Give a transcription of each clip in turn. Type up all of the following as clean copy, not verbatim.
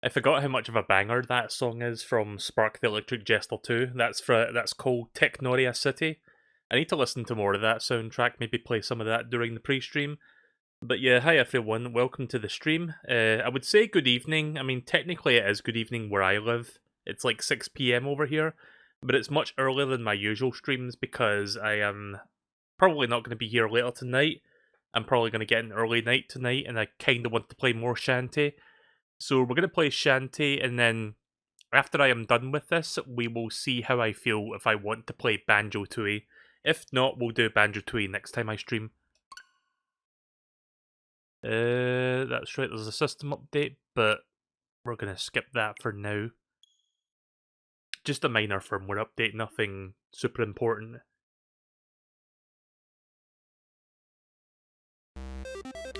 I forgot how much of a banger that song is from Spark the Electric Jester 2. That's called Technoria City. I need to listen to more of that soundtrack, maybe play some of that during the pre-stream. But yeah, hi everyone, welcome to the stream. I would say good evening. I mean, technically it is good evening where I live. It's like 6 PM over here, but it's much earlier than my usual streams because I am probably not going to be here later tonight. I'm probably going to get an early night tonight, and I kind of want to play more Shantae. So we're going to play Shantae, and then after I am done with this, we will see how I feel if I want to play Banjo-Tooie. If not, we'll do Banjo-Tooie next time I stream. That's right, there's a system update, but we're going to skip that for now. Just a minor firmware update, nothing super important.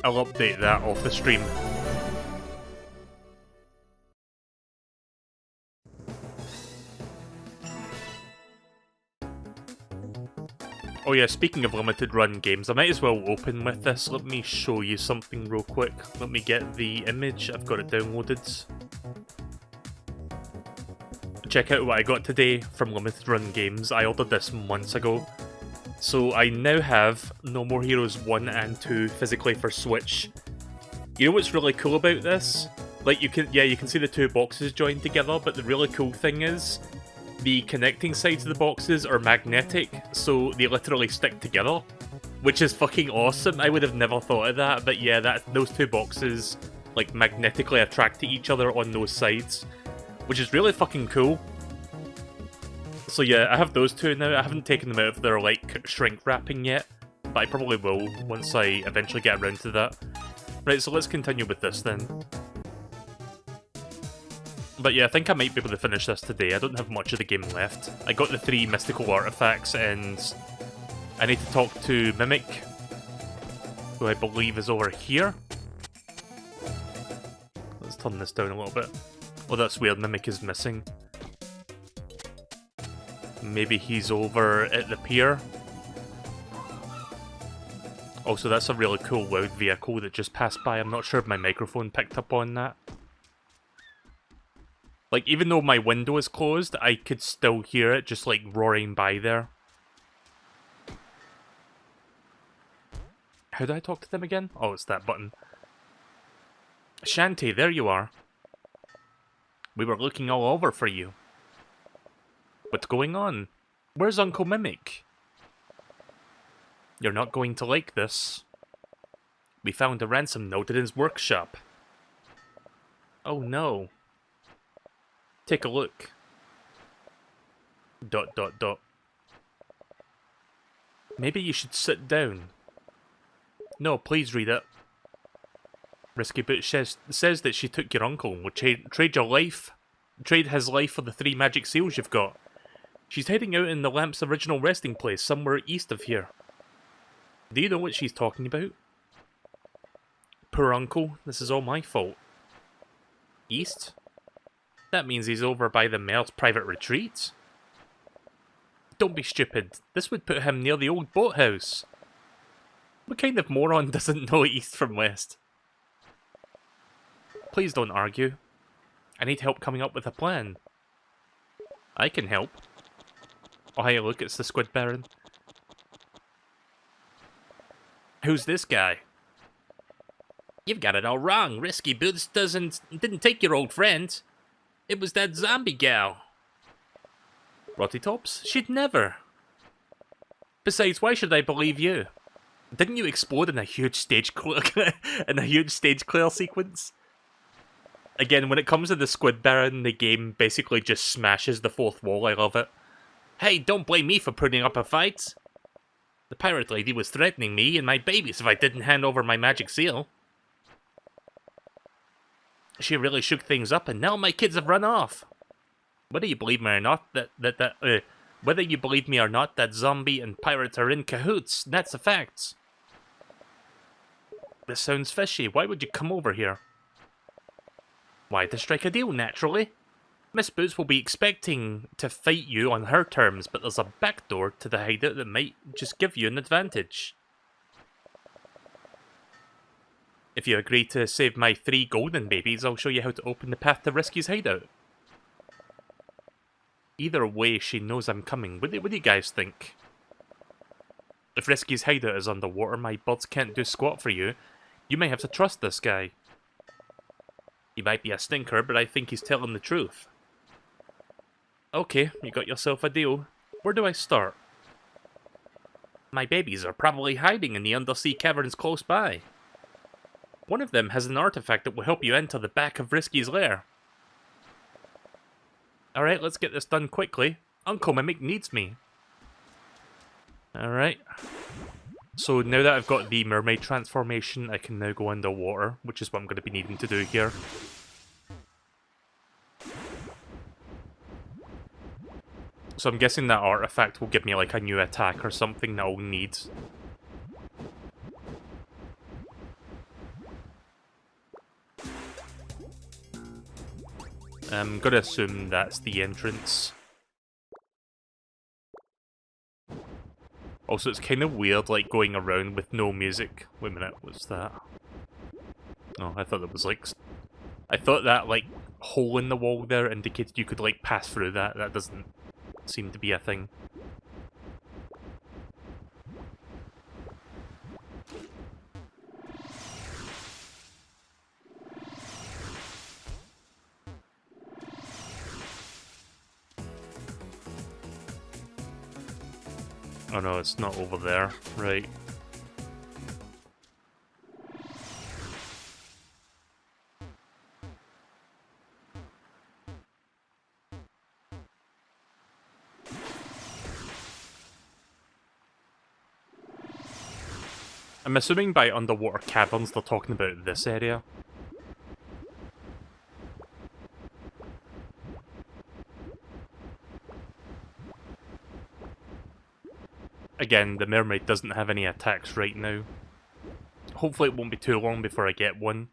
I'll update that off the stream. Oh yeah, speaking of limited run games, I might as well open with this. Let me show you something real quick. Let me get the image, I've got it downloaded. Check out what I got today from limited run games. I ordered this months ago. So I now have No More Heroes 1 and 2 physically for Switch. You know what's really cool about this? Like you can see the two boxes joined together, but the really cool thing is the connecting sides of the boxes are magnetic, so they literally stick together, which is fucking awesome. I would have never thought of that, but yeah, those two boxes like magnetically attract to each other on those sides, which is really fucking cool. So yeah, I have those two now. I haven't taken them out of their like shrink wrapping yet, but I probably will once I eventually get around to that. Right, so let's continue with this then. But yeah, I think I might be able to finish this today. I don't have much of the game left. I got the 3 mystical artifacts, and I need to talk to Mimic, who I believe is over here. Let's turn this down a little bit. Oh, that's weird. Mimic is missing. Maybe he's over at the pier. Also, that's a really cool loud vehicle that just passed by. I'm not sure if my microphone picked up on that. Like, even though my window is closed, I could still hear it just, like, roaring by there. How do I talk to them again? Oh, it's that button. Shantae, there you are. We were looking all over for you. What's going on? Where's Uncle Mimic? You're not going to like this. We found a ransom note in his workshop. Oh no. Take a look. ... Maybe you should sit down. No, please read it. Risky Boots says that she took your uncle and will trade his life for the 3 magic seals you've got. She's heading out in the lamp's original resting place somewhere east of here. Do you know what she's talking about? Poor uncle, this is all my fault. East? That means he's over by the mayor's private retreat. Don't be stupid. This would put him near the old boathouse. What kind of moron doesn't know east from west? Please don't argue. I need help coming up with a plan. I can help. Oh, hey, look, it's the Squid Baron. Who's this guy? You've got it all wrong. Risky Boots didn't take your old friend. It was that zombie gal. Rotty Tops? She'd never. Besides, why should I believe you? Didn't you explode in a huge stage clear sequence? Again, when it comes to the Squid Baron, the game basically just smashes the fourth wall. I love it. Hey, don't blame me for putting up a fight. The pirate lady was threatening me and my babies if I didn't hand over my magic seal. She really shook things up, and now my kids have run off. Whether you believe me or not, whether you believe me or not, that zombie and pirate are in cahoots. That's a fact. This sounds fishy. Why would you come over here? Why, to strike a deal, naturally. Miss Boots will be expecting to fight you on her terms, but there's a back door to the hideout that might just give you an advantage. If you agree to save my 3 golden babies, I'll show you how to open the path to Risky's hideout. Either way, she knows I'm coming. What do you guys think? If Risky's hideout is underwater, my birds can't do squat for you. You may have to trust this guy. He might be a stinker, but I think he's telling the truth. Okay, you got yourself a deal. Where do I start? My babies are probably hiding in the undersea caverns close by. One of them has an artifact that will help you enter the back of Risky's lair. Alright, let's get this done quickly. Uncle Mimic needs me. Alright. So now that I've got the mermaid transformation, I can now go underwater, which is what I'm going to be needing to do here. So I'm guessing that artifact will give me like a new attack or something that I'll need. I'm gonna assume that's the entrance. Also, it's kind of weird, like, going around with no music. Wait a minute, what's that? Oh, I thought that was, like... I thought that, like, hole in the wall there indicated you could, like, pass through that. That doesn't seem to be a thing. Oh no, it's not over there. Right. I'm assuming by underwater caverns they're talking about this area. Again, the mermaid doesn't have any attacks right now. Hopefully it won't be too long before I get one.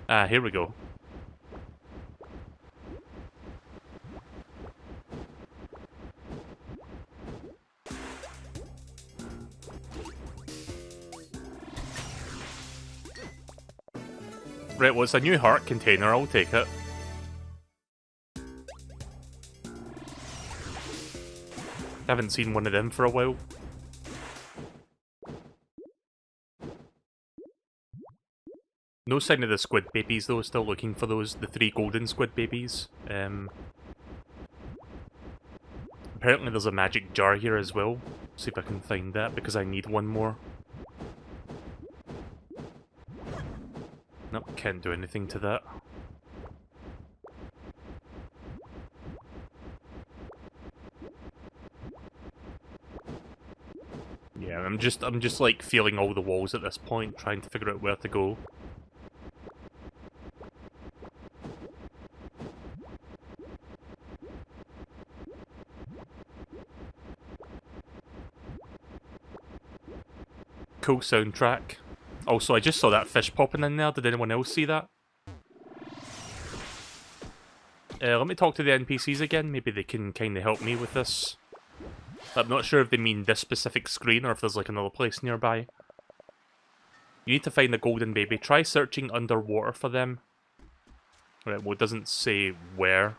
Ah, here we go. Right, well, it's a new heart container, I'll take it. Haven't seen one of them for a while. No sign of the squid babies though, still looking for those, the 3 golden squid babies. Apparently there's a magic jar here as well. See if I can find that, because I need one more. Nope, can't do anything to that. Yeah, I'm just like feeling all the walls at this point, trying to figure out where to go. Cool soundtrack. Also, I just saw that fish popping in there. Did anyone else see that? Let me talk to the NPCs again. Maybe they can kind of help me with this. I'm not sure if they mean this specific screen or if there's like another place nearby. You need to find the golden baby. Try searching underwater for them. Right, well, it doesn't say where.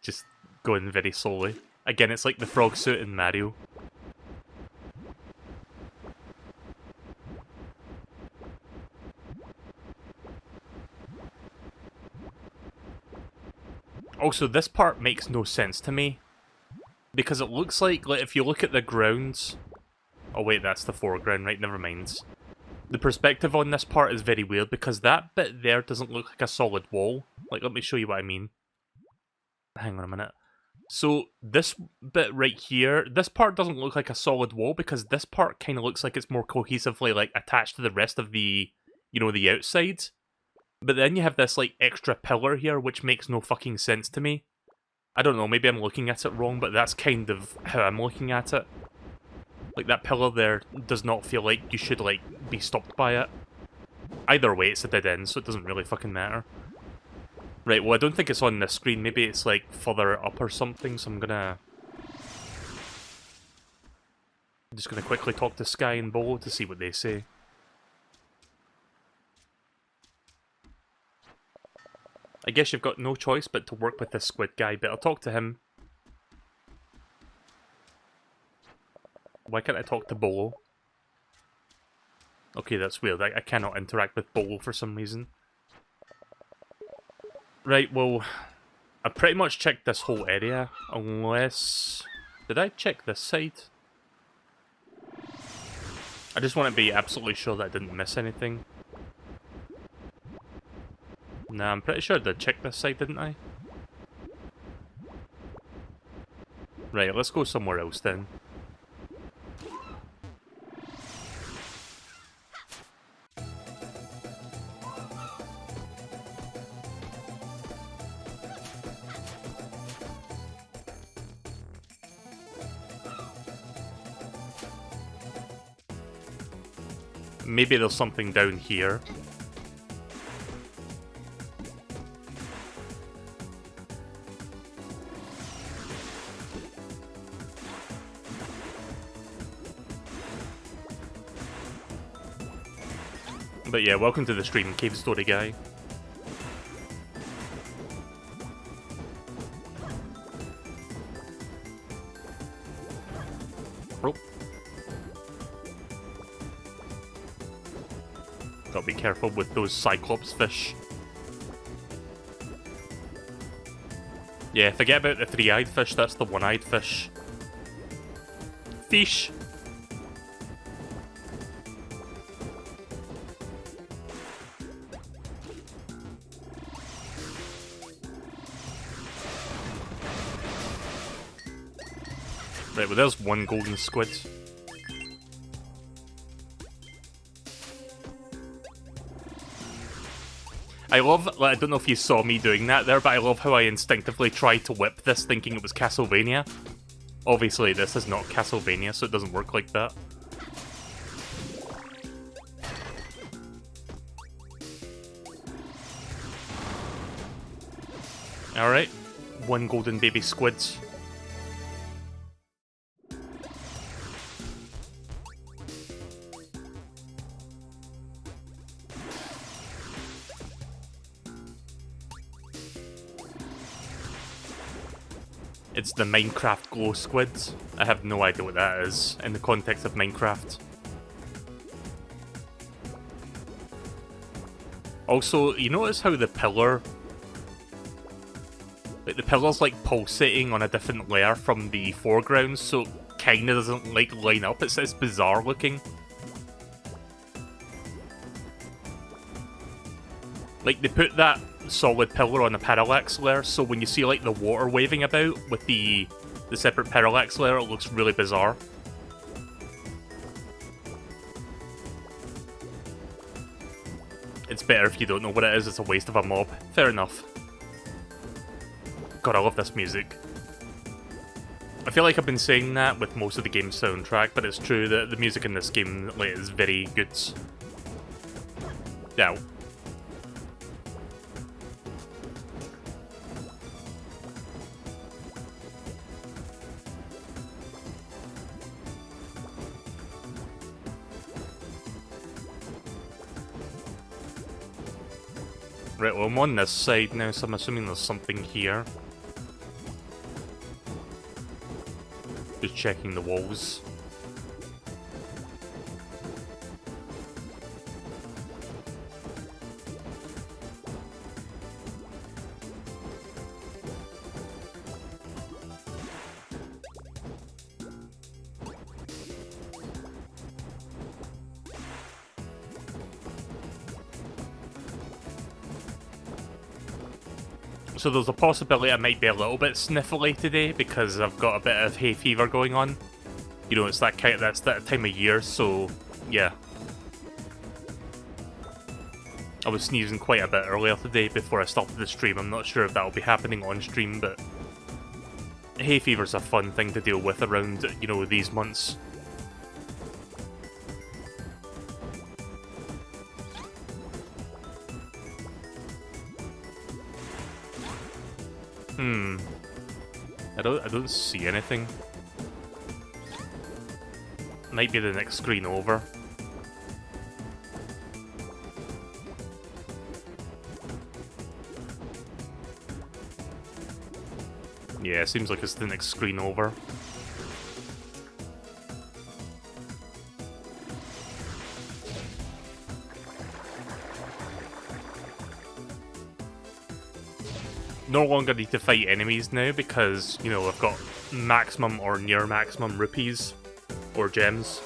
Just going very slowly. Again, it's like the frog suit in Mario. Also, this part makes no sense to me. Because it looks like if you look at the grounds... Oh wait, that's the foreground, right? Never mind. The perspective on this part is very weird because that bit there doesn't look like a solid wall. Like, let me show you what I mean. Hang on a minute. So, this bit right here, this part doesn't look like a solid wall because this part kind of looks like it's more cohesively, like, attached to the rest of the, you know, the outside. But then you have this, like, extra pillar here, which makes no fucking sense to me. I don't know, maybe I'm looking at it wrong, but that's kind of how I'm looking at it. Like, that pillar there does not feel like you should, like, be stopped by it. Either way, it's a dead end, so it doesn't really fucking matter. Right, well, I don't think it's on this screen. Maybe it's, like, further up or something, so I'm just gonna quickly talk to Sky and Bolo to see what they say. I guess you've got no choice but to work with this squid guy, but I'll talk to him. Why can't I talk to Bolo? Okay, that's weird. I cannot interact with Bolo for some reason. Right, well, I pretty much checked this whole area, unless... Did I check this side? I just want to be absolutely sure that I didn't miss anything. Nah, I'm pretty sure I did check this side, didn't I? Right, let's go somewhere else then. Maybe there's something down here. But yeah, welcome to the stream, Cave Story Guy. Oh. Gotta be careful with those Cyclops fish. Yeah, forget about the three-eyed fish, that's the one-eyed fish. Fish! Right, well there's one golden squid. I love, like, I don't know if you saw me doing that there, but I love how I instinctively tried to whip this thinking it was Castlevania. Obviously this is not Castlevania, so it doesn't work like that. Alright, one golden baby squid. It's the Minecraft glow squid. I have no idea what that is in the context of Minecraft. Also, you notice how the pillar... Like, the pillar's like pulsating on a different layer from the foreground, so it kinda doesn't like line up. It's bizarre looking. Like, they put that solid pillar on a parallax layer, so when you see like the water waving about with the separate parallax layer, it looks really bizarre. It's better if you don't know what it is, it's a waste of a mob. Fair enough. God, I love this music. I feel like I've been saying that with most of the game's soundtrack, but it's true that the music in this game like, is very good. Now. Right, well I'm on this side now, so I'm assuming there's something here. Just checking the walls. So there's a possibility I might be a little bit sniffly today because I've got a bit of hay fever going on. You know, it's that's that time of year, so yeah. I was sneezing quite a bit earlier today before I started the stream. I'm not sure if that'll be happening on stream, but hay fever's a fun thing to deal with around, you know, these months. I don't see anything. Might be the next screen over. Yeah, seems like it's the next screen over. No longer need to fight enemies now because, you know, I've got maximum or near maximum rupees or gems.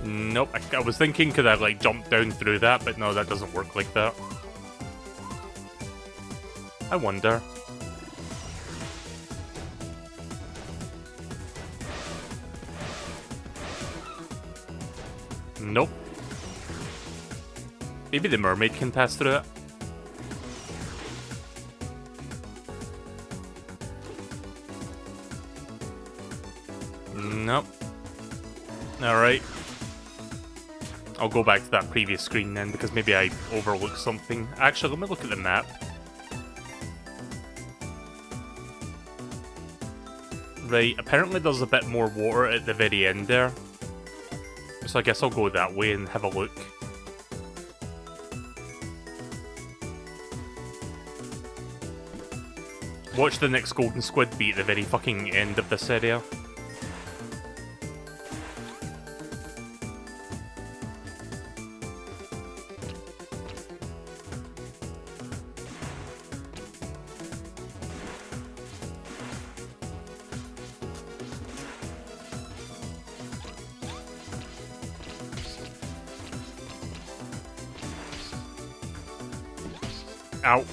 Nope, I was thinking could I like jump down through that, but no, that doesn't work like that. I wonder. Nope. Maybe the mermaid can pass through it. Nope. Alright. I'll go back to that previous screen then, because maybe I overlooked something. Actually, let me look at the map. Right, apparently there's a bit more water at the very end there. So I guess I'll go that way and have a look. Watch the next golden squid be at the very fucking end of this area. Ow.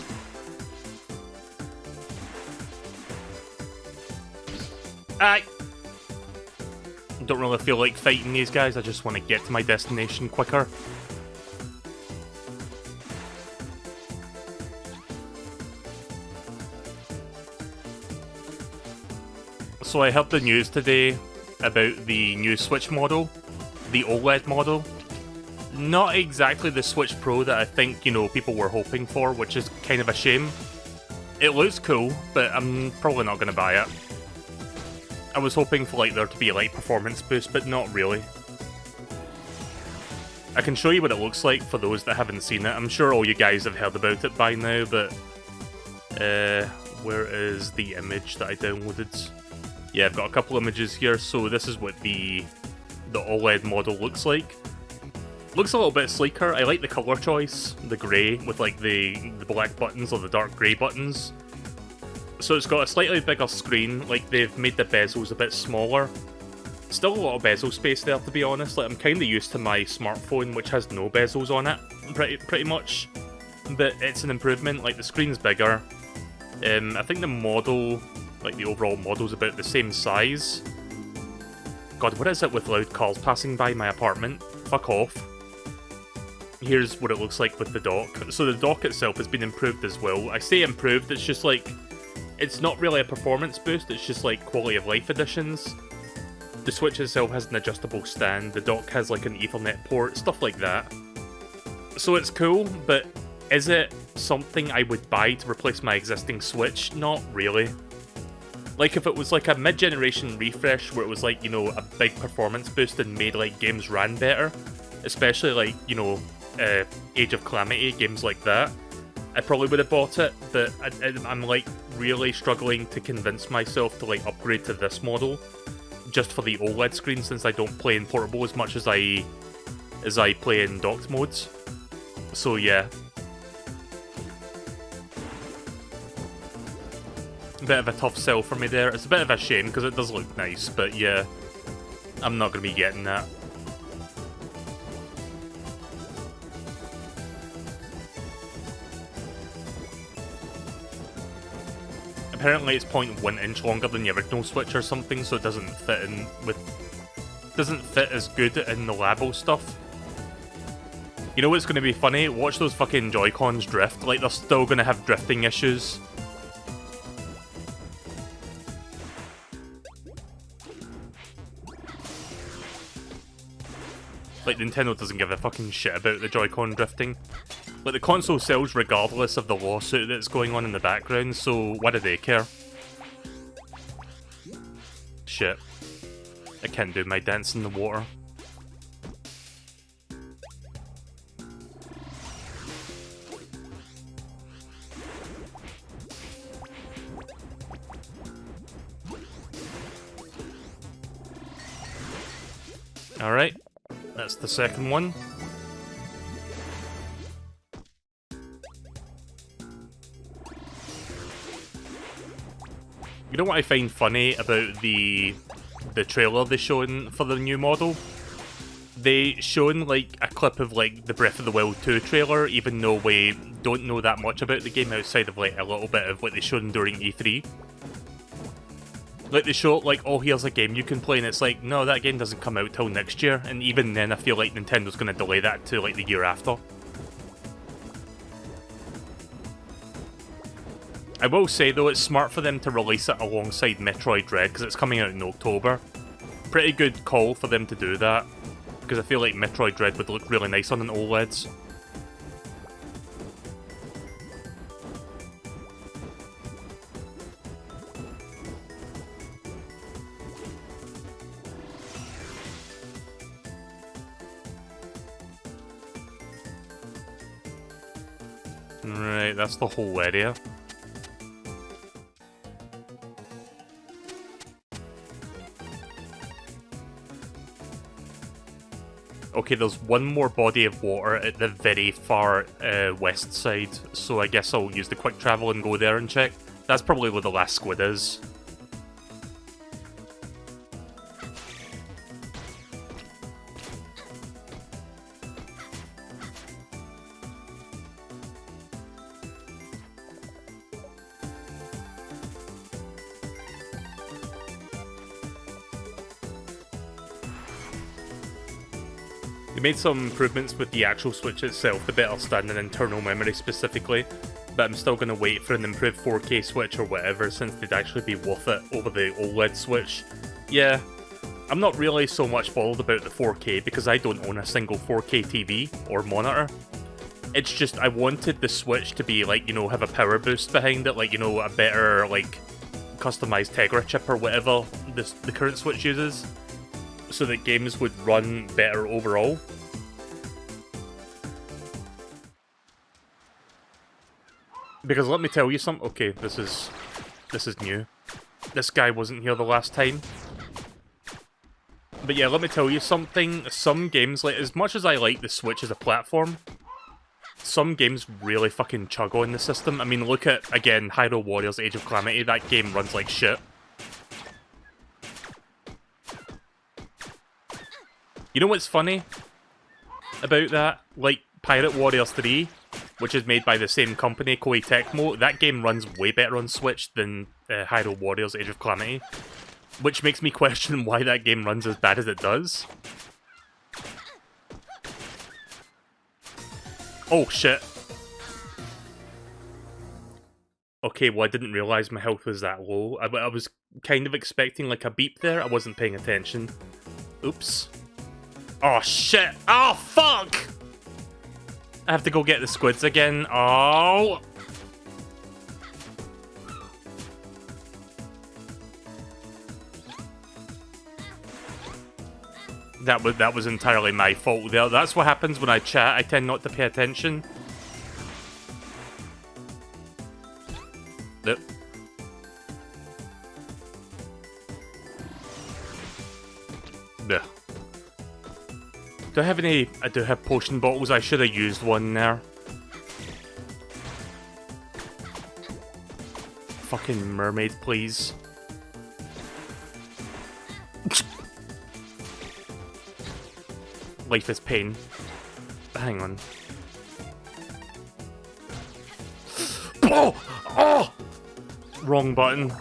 I don't really feel like fighting these guys, I just want to get to my destination quicker. So I heard the news today about the new Switch model, the OLED model. Not exactly the Switch Pro that I think, you know, people were hoping for, which is kind of a shame. It looks cool, but I'm probably not going to buy it. I was hoping for like there to be like performance boost, but not really. I can show you what it looks like for those that haven't seen it. I'm sure all you guys have heard about it by now, but where is the image that I downloaded? Yeah, I've got a couple images here. So this is what the OLED model looks like. Looks a little bit sleeker. I like the color choice, the grey with like the black buttons or the dark grey buttons. So it's got a slightly bigger screen, like they've made the bezels a bit smaller. Still a lot of bezel space there, to be honest. Like I'm kind of used to my smartphone, which has no bezels on it, pretty much. But it's an improvement. Like the screen's bigger. I think the model, like the overall model's about the same size. God, what is it with loud cars passing by my apartment? Fuck off. Here's what it looks like with the dock. So the dock itself has been improved as well. I say improved, it's just like, it's not really a performance boost, it's just like quality of life additions. The Switch itself has an adjustable stand, the dock has like an Ethernet port, stuff like that. So it's cool, but is it something I would buy to replace my existing Switch? Not really. Like if it was like a mid-generation refresh where it was like, you know, a big performance boost and made like games ran better, especially like, you know, Age of Calamity, games like that, I probably would have bought it, but I'm like really struggling to convince myself to like upgrade to this model just for the OLED screen, since I don't play in portable as much as I play in docked modes. So yeah. A bit of a tough sell for me there. It's a bit of a shame because it does look nice, but yeah, I'm not going to be getting that. apparently it's 0.1 inch longer than the original Switch or something, so it doesn't fit in with... doesn't fit as good in the Labo stuff. You know what's going to be funny? Watch those fucking Joy-Cons drift. Like, they're still going to have drifting issues. Like, Nintendo doesn't give a fucking shit about the Joy-Con drifting. Like, the console sells regardless of the lawsuit that's going on in the background, so why do they care? Shit. I can't do my dance in the water. Alright, that's the second one. You know what I find funny about the trailer they shown for the new model? They shown like a clip of like the Breath of the Wild 2 trailer, even though we don't know that much about the game outside of like a little bit of what they shown during E3. Like, they show, like, oh, here's a game you can play, and it's like, no, that game doesn't come out till next year, and even then I feel like Nintendo's gonna delay that to, like, the year after. I will say, though, it's smart for them to release it alongside Metroid Dread, because it's coming out in October. Pretty good call for them to do that, because I feel like Metroid Dread would look really nice on an OLEDs. Right, that's the whole area. Okay, there's one more body of water at the very far west side, so I guess I'll use the quick travel and go there and check. That's probably where the last squid is. They made some improvements with the actual Switch itself, the better standing internal memory specifically, but I'm still going to wait for an improved 4K Switch or whatever, since they'd actually be worth it over the OLED Switch. Yeah, I'm not really so much bothered about the 4K because I don't own a single 4K TV or monitor. It's just I wanted the Switch to be like, you know, have a power boost behind it, like, you know, a better, like, customized Tegra chip or whatever the current Switch uses, so that games would run better overall. Because let me tell you something. Okay, this is new. This guy wasn't here the last time. But yeah, let me tell you something. Some games, like, as much as I like the Switch as a platform, some games really fucking chug on the system. I mean, look at, again, Hyrule Warriors Age of Calamity. That game runs like shit. You know what's funny about that? Like, Pirate Warriors 3, which is made by the same company, Koei Tecmo, that game runs way better on Switch than Hyrule Warriors Age of Calamity, which makes me question why that game runs as bad as it does. Oh, shit. Okay, well, I didn't realise my health was that low. I was kind of expecting, like, a beep there. I wasn't paying attention. Oops. Oh, shit. Oh, fuck! I have to go get the squids again. Oh! That was entirely my fault there. That's what happens when I chat. I tend not to pay attention. Yep. Yeah. Do I have any... I do have potion bottles. I should have used one there. Fucking mermaid, please. Life is pain. Hang on. Oh! Oh! Wrong button.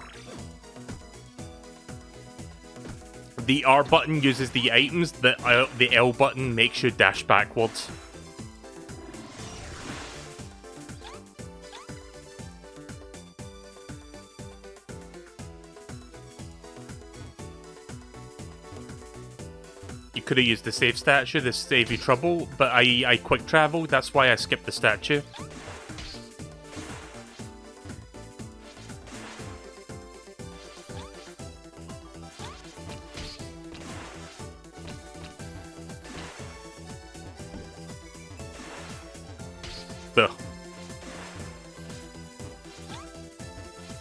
The R button uses the items, the L button makes you dash backwards. You could have used the save statue to save you trouble, but I quick traveled, that's why I skipped the statue. Ugh.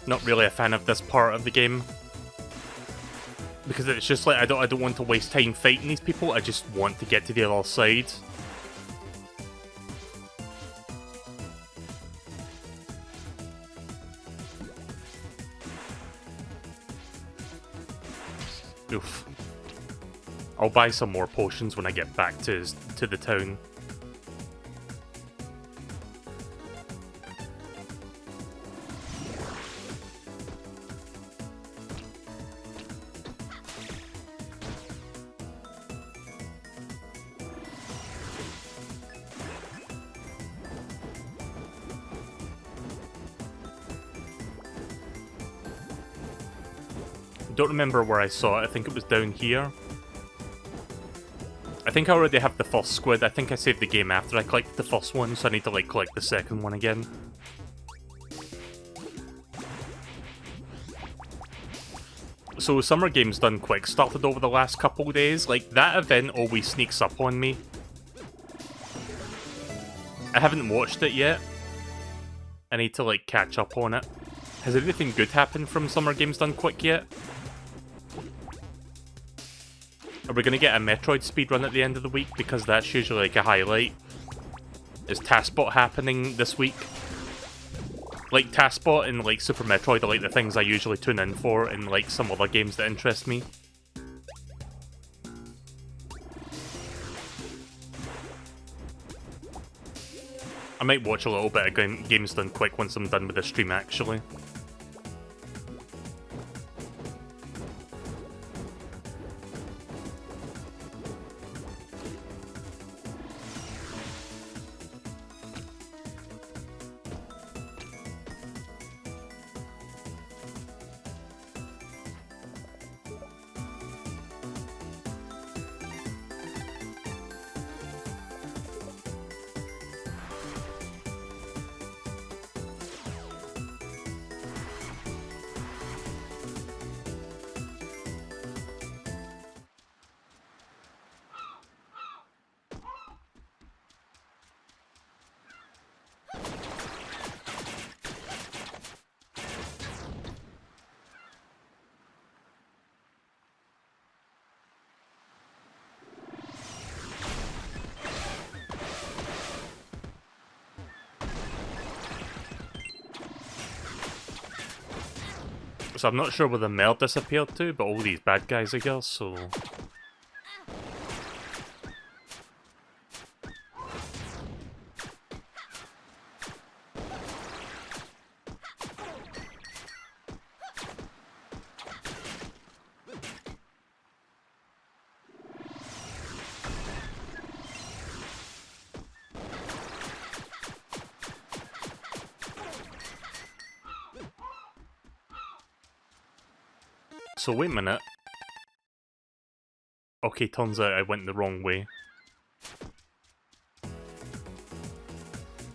Not really a fan of this part of the game. Because it's just like, I don't want to waste time fighting these people, I just want to get to the other side. Oof. I'll buy some more potions when I get back to the town. Don't remember where I saw it, I think it was down here. I think I already have the first squid, I think I saved the game after I collected the first one, so I need to like collect the second one again. So Summer Games Done Quick started over the last couple days, like that event always sneaks up on me. I haven't watched it yet. I need to like catch up on it. Has anything good happened from Summer Games Done Quick yet? Are we going to get a Metroid speedrun at the end of the week? Because that's usually like a highlight. Is TaskBot happening this week? Like TaskBot and like Super Metroid are like the things I usually tune in for in like some other games that interest me. I might watch a little bit of Games Done Quick once I'm done with the stream actually. So I'm not sure where the mare disappeared to, but all these bad guys I guess, so... So wait a minute. Okay, turns out I went the wrong way.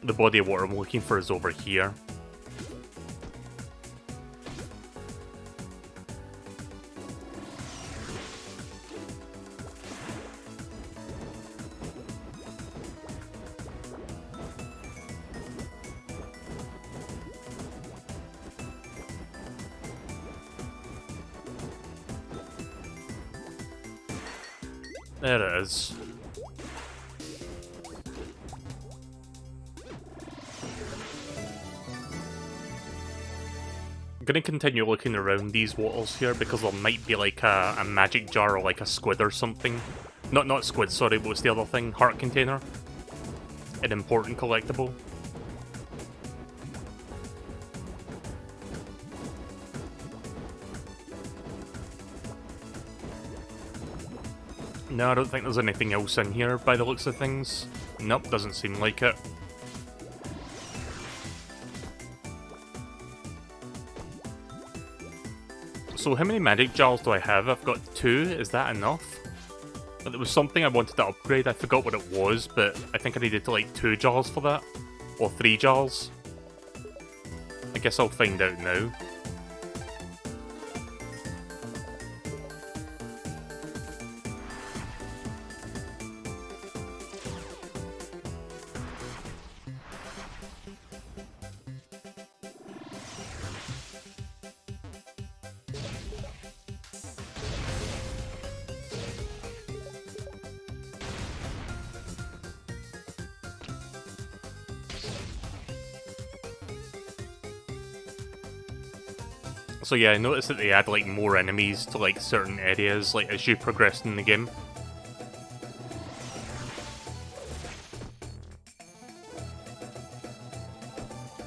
The body of water I'm looking for is over here. There it is. I'm gonna continue looking around these waters here because there might be like a magic jar or like a squid or something. Not squid, sorry, but what's the other thing? Heart container? An important collectible. No, I don't think there's anything else in here by the looks of things. Nope, doesn't seem like it. So how many magic jars do I have? I've got 2, is that enough? But there was something I wanted to upgrade, I forgot what it was, but I think I needed to like 2 jars for that. Or 3 jars. I guess I'll find out now. So yeah, I noticed that they add like more enemies to like certain areas, like as you progress in the game.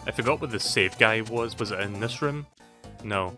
I forgot what the save guy was. Was it in this room? No.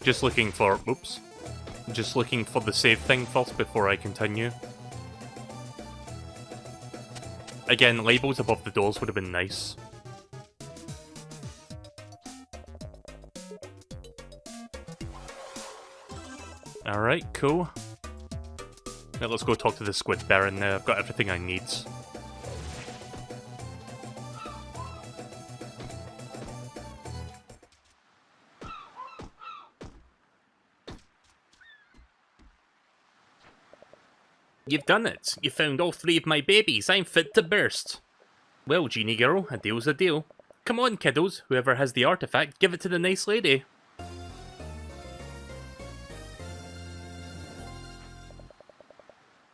Just looking for... oops. Just looking for the save thing first before I continue. Again, labels above the doors would have been nice. Alright, cool. Now let's go talk to the Squid Baron now. I've got everything I need. You've done it. You found all 3 of my babies. I'm fit to burst. Well, genie girl, a deal's a deal. Come on, kiddos. Whoever has the artifact, give it to the nice lady.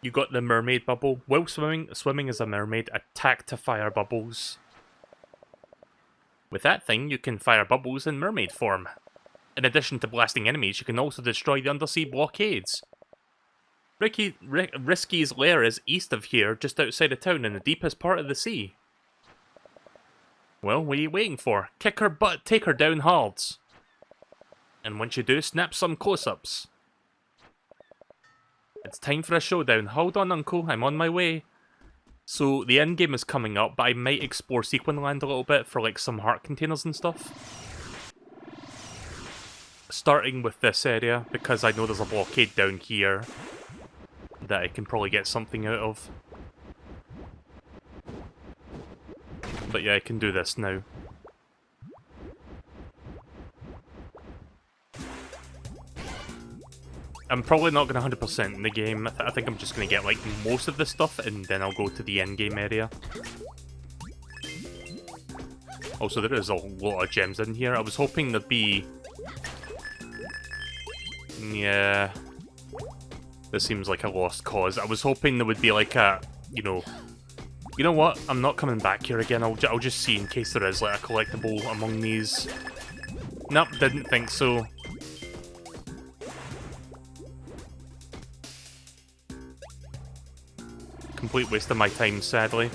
You got the mermaid bubble. While swimming as a mermaid, attack to fire bubbles. With that thing, you can fire bubbles in mermaid form. In addition to blasting enemies, you can also destroy the undersea blockades. Risky's lair is east of here, just outside of town in the deepest part of the sea. Well, what are you waiting for? Kick her butt, take her down hard. And once you do, snap some close-ups. It's time for a showdown. Hold on, Uncle, I'm on my way. So, the end game is coming up, but I might explore Sequin Land a little bit for like some heart containers and stuff. Starting with this area, because I know there's a blockade down here that I can probably get something out of. But yeah, I can do this now. I'm probably not going to 100% in the game. I think I'm just going to get like most of the stuff and then I'll go to the end game area. Also, there is a lot of gems in here. I was hoping there'd be... yeah... this seems like a lost cause. I was hoping there would be like a, you know what? I'm not coming back here again. I'll just see in case there is like a collectible among these. Nope, didn't think so. Complete waste of my time, sadly.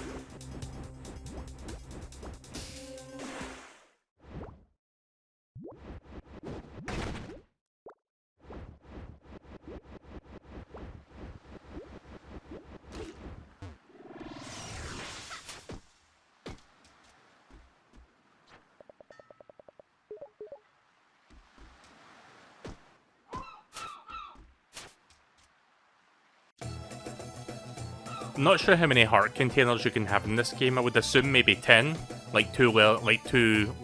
I'm not sure how many heart containers you can have in this game. I would assume maybe 10, like two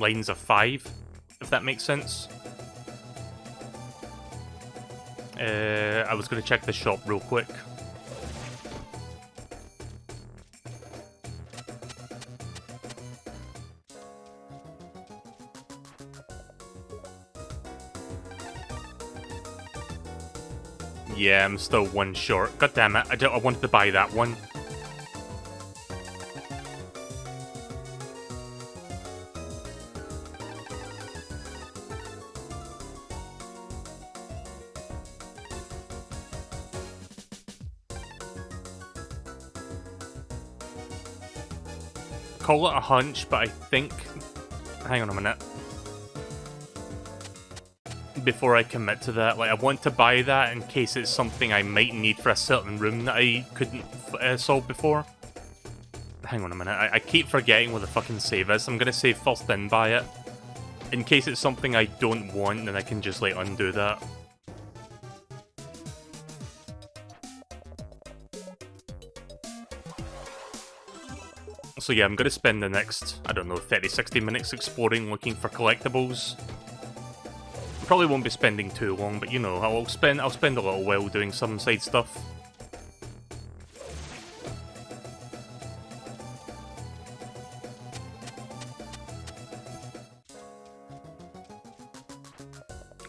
lines of 5, if that makes sense. I was going to check the shop real quick. Yeah, I'm still one short. God damn it, I wanted to buy that one. Call it a hunch, but I think... Hang on a minute. Before I commit to that, like, I want to buy that in case it's something I might need for a certain room that I couldn't solve before. Hang on a minute, I keep forgetting what the fucking save is. I'm gonna save first, then buy it. In case it's something I don't want, then I can just, like, undo that. So yeah, I'm gonna spend the next, I don't know, 30-60 minutes exploring, looking for collectibles. Probably won't be spending too long, but you know, I'll spend a little while doing some side stuff.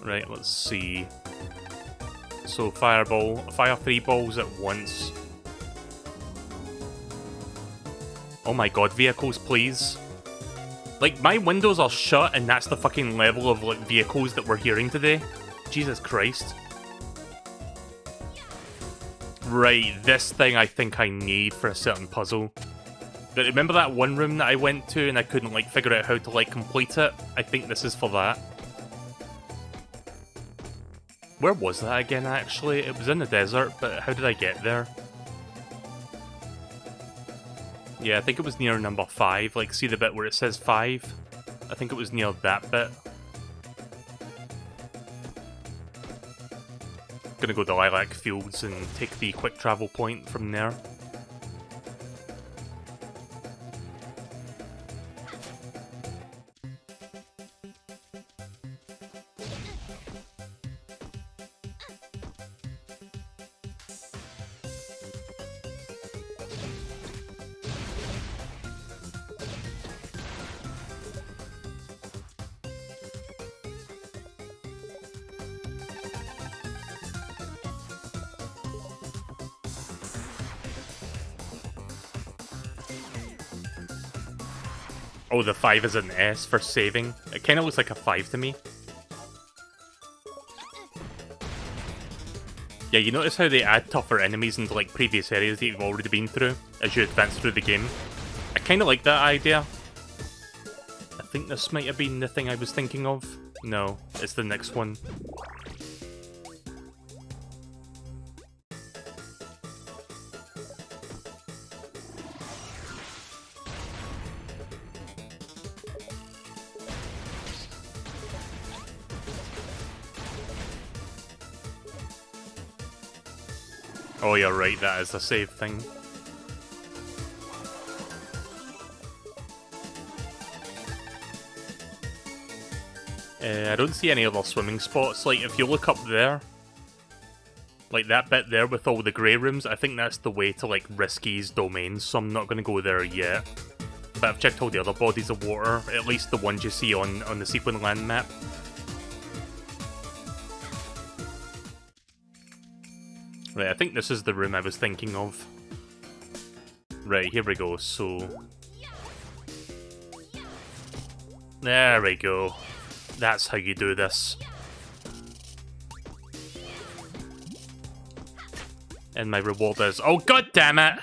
Right, let's see. So fire 3 balls at once. Oh my god, vehicles, please. Like, my windows are shut and that's the fucking level of, like, vehicles that we're hearing today. Jesus Christ. Right, this thing I think I need for a certain puzzle. But remember that one room that I went to and I couldn't, like, figure out how to, like, complete it? I think this is for that. Where was that again, actually? It was in the desert, but how did I get there? Yeah, I think it was near number 5. Like, see the bit where it says 5? I think it was near that bit. Gonna go to Lilac Fields and take the quick travel point from there. Oh, the 5 is an S for saving. It kind of looks like a 5 to me. Yeah, you notice how they add tougher enemies into, like, previous areas that you've already been through as you advance through the game. I kind of like that idea. I think this might have been the thing I was thinking of. No, it's the next one. Oh, you're right, that is the save thing. I don't see any other swimming spots. Like, if you look up there, like that bit there with all the grey rooms, I think that's the way to, like, Risky's domains, so I'm not going to go there yet. But I've checked all the other bodies of water, at least the ones you see on the Sequin Land map. Right, I think this is the room I was thinking of. Right, here we go, so... There we go. That's how you do this. And my reward is... Oh, god damn it!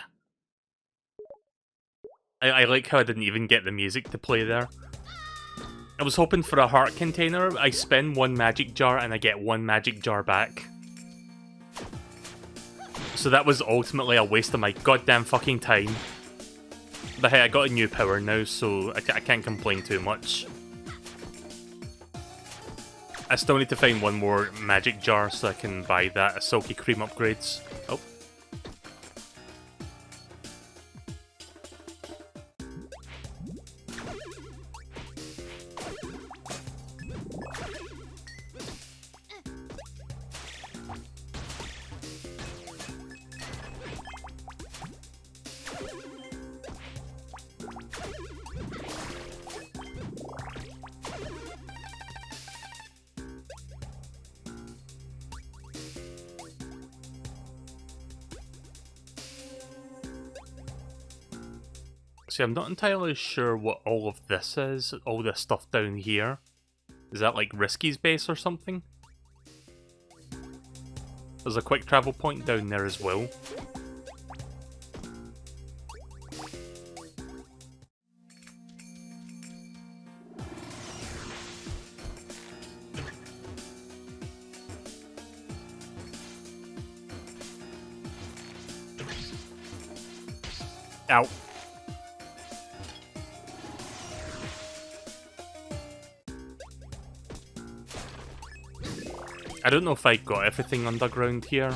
I like how I didn't even get the music to play there. I was hoping for a heart container. I spend 1 magic jar and I get 1 magic jar back. So that was ultimately a waste of my goddamn fucking time. But hey, I got a new power now, so I can't complain too much. I still need to find 1 more magic jar so I can buy that Silky Cream upgrades. Oh. See, I'm not entirely sure what all of this is, all this stuff down here. Is that like Risky's base or something? There's a quick travel point down there as well. Ow. I don't know if I got everything underground here.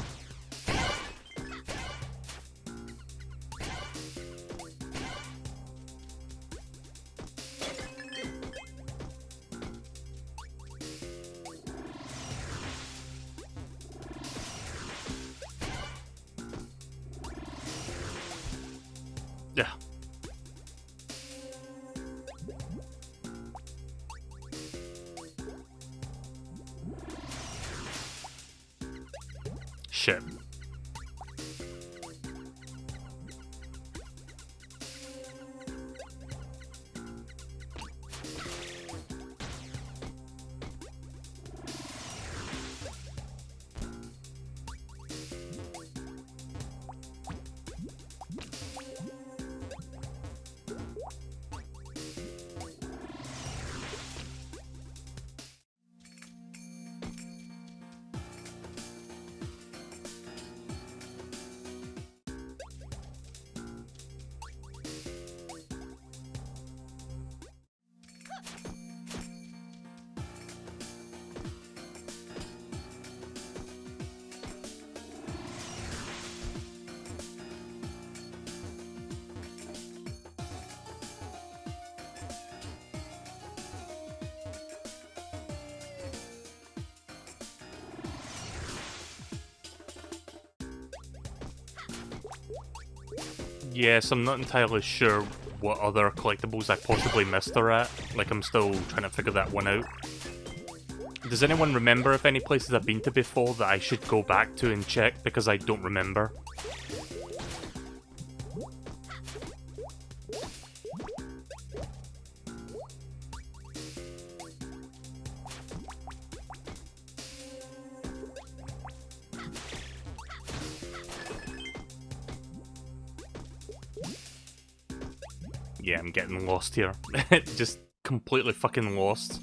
Yeah. Shit. Yes, I'm not entirely sure what other collectibles I possibly missed are at. Like, I'm still trying to figure that one out. Does anyone remember of any places I've been to before that I should go back to and check, because I don't remember? Yeah, I'm getting lost here. Just completely fucking lost.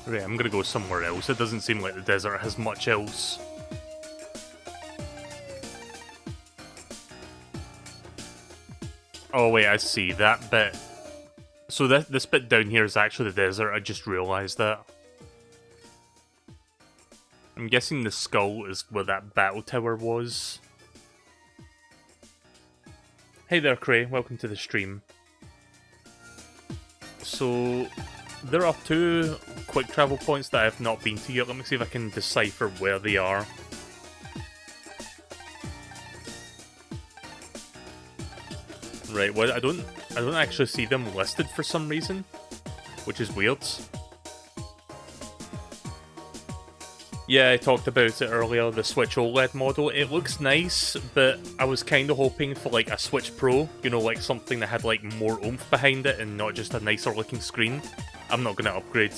Right, I'm gonna go somewhere else. It doesn't seem like the desert has much else. Oh wait, I see that bit. So this bit down here is actually the desert, I just realised that. I'm guessing the skull is where that battle tower was. Hey there, Cray, welcome to the stream. So, there are two quick travel points that I have not been to yet. Let me see if I can decipher where they are. Right, well, I don't actually see them listed for some reason, which is weird. Yeah, I talked about it earlier, the Switch OLED model. It looks nice, but I was kind of hoping for like a Switch Pro, you know, like something that had like more oomph behind it and not just a nicer looking screen. I'm not gonna upgrade,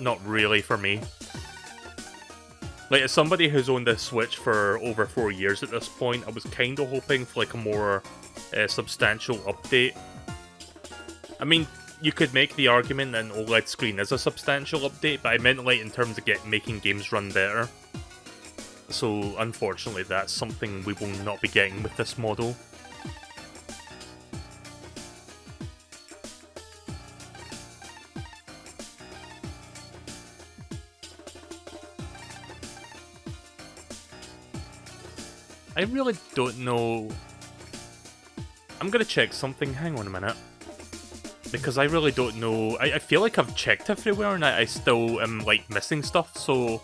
not really for me. Like, as somebody who's owned this Switch for over 4 years at this point, I was kind of hoping for like a more substantial update. I mean, you could make the argument that an OLED screen is a substantial update, but I meant like in terms of making games run better. So unfortunately, that's something we will not be getting with this model. I really don't know. I'm gonna check something. Hang on a minute. Because I really don't know. I feel like I've checked everywhere and I still am like missing stuff, so...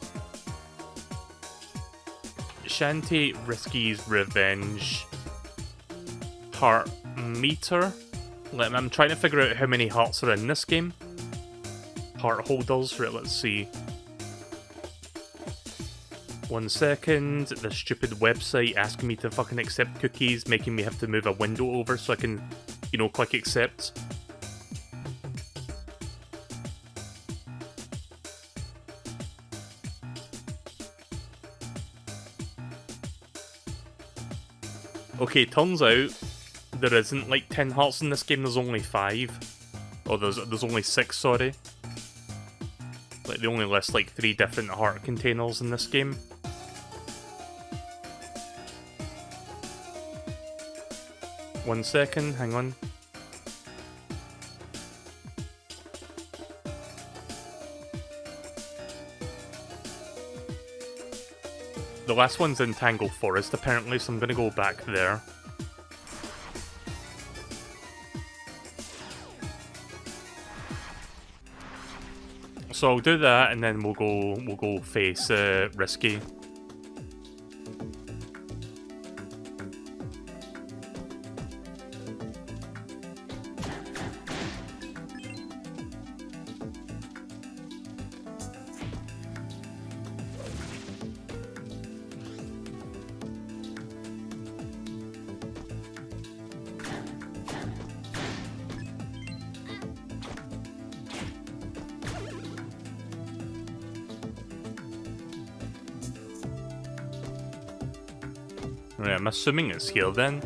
Shantae, Risky's Revenge, Heart Meter. I'm trying to figure out how many hearts are in this game. Heart holders, right, let's see. 1 second, the stupid website asking me to fucking accept cookies, making me have to move a window over so I can, you know, click accept. Okay, turns out there isn't like 10 hearts in this game, there's only 5. Or there's only 6, sorry. Like, they only list like 3 different heart containers in this game. One second, hang on. The last one's in Tangle Forest apparently, so I'm gonna go back there. So I'll do that, and then we'll go face Risky. Right, I'm assuming it's here then.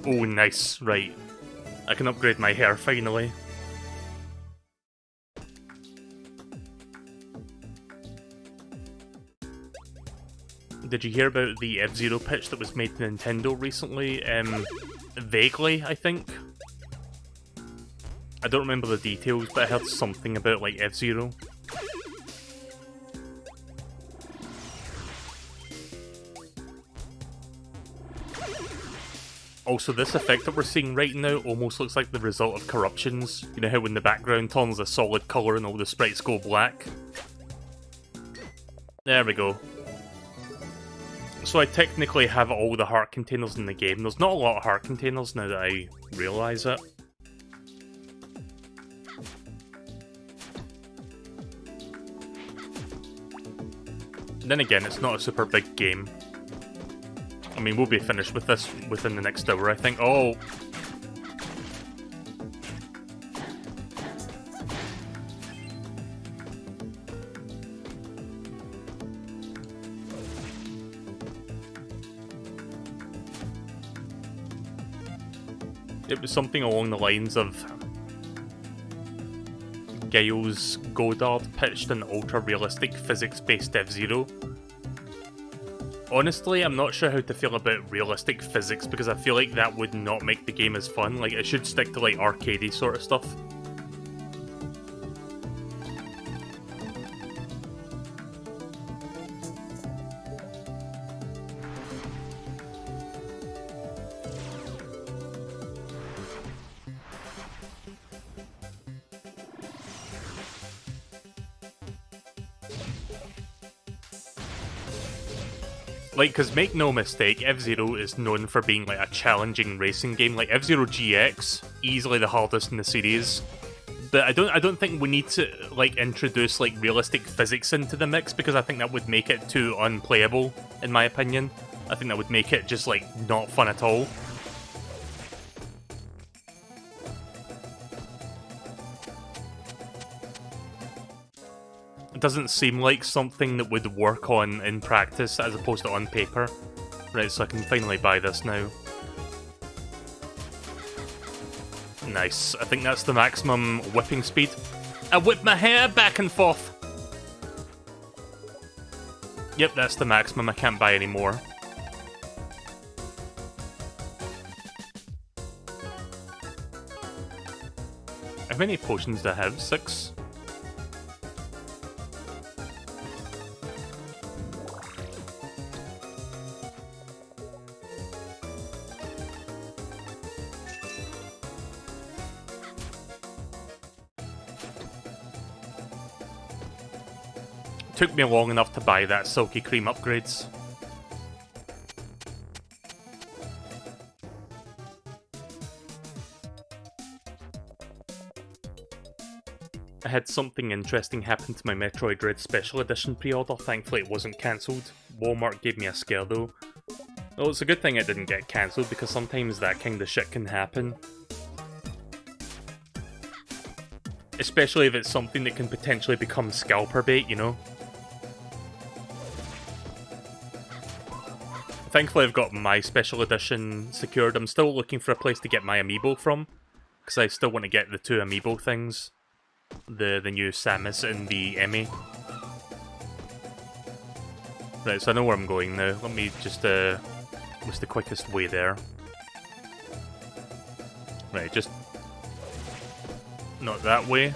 Oh, nice. Right. I can upgrade my hair finally. Did you hear about the F-Zero pitch that was made to Nintendo recently? Vaguely, I think. I don't remember the details, but I heard something about, like, F-Zero. Also, this effect that we're seeing right now almost looks like the result of corruptions. You know how when the background turns a solid colour and all the sprites go black? There we go. So I technically have all the heart containers in the game. There's not a lot of heart containers now that I realise it. Then again, it's not a super big game. I mean, we'll be finished with this within the next hour, I think. Oh! It was something along the lines of Giles Godard pitched an ultra-realistic physics-based F-Zero. Honestly, I'm not sure how to feel about realistic physics because I feel like that would not make the game as fun. Like, it should stick to like arcadey sort of stuff. Like, because make no mistake, F-Zero is known for being like a challenging racing game. Like F-Zero GX, easily the hardest in the series. But I don't think we need to like introduce like realistic physics into the mix because I think that would make it too unplayable, in my opinion. I think that would make it just like not fun at all. It doesn't seem like something that would work on in practice as opposed to on paper. Right, so I can finally buy this now. Nice. I think that's the maximum whipping speed. I whip my hair back and forth! Yep, that's the maximum. I can't buy any more. How many potions do I have? 6? Took me long enough to buy that Silky Cream upgrades. I had something interesting happen to my Metroid Dread Special Edition pre-order. Thankfully it wasn't cancelled. Walmart gave me a scare though. Well, it's a good thing it didn't get cancelled because sometimes that kind of shit can happen. Especially if it's something that can potentially become scalper bait, you know? Thankfully I've got my special edition secured. I'm still looking for a place to get my amiibo from, because I still want to get the 2 amiibo things. The new Samus and the Emmy. Right, so I know where I'm going now. Let me just, what's the quickest way there? Right, just... not that way.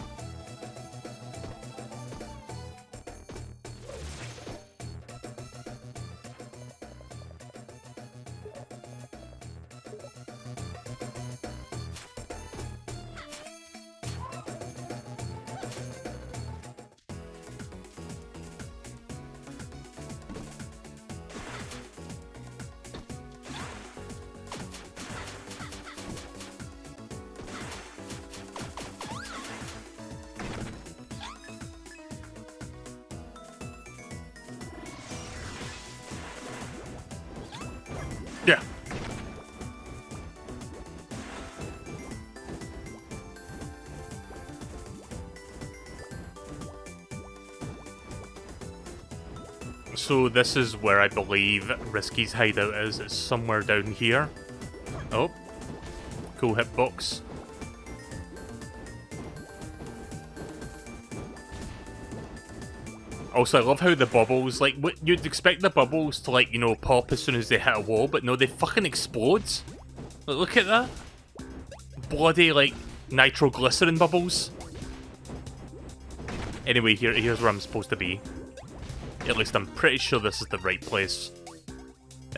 Yeah. So this is where I believe Risky's hideout is. It's somewhere down here. Oh. Cool hitbox. Also, I love how the bubbles, like, you'd expect the bubbles to, like, you know, pop as soon as they hit a wall, but no, they fucking explode. Like, look at that. Bloody, like, nitroglycerin bubbles. Anyway, here's where I'm supposed to be. At least I'm pretty sure this is the right place.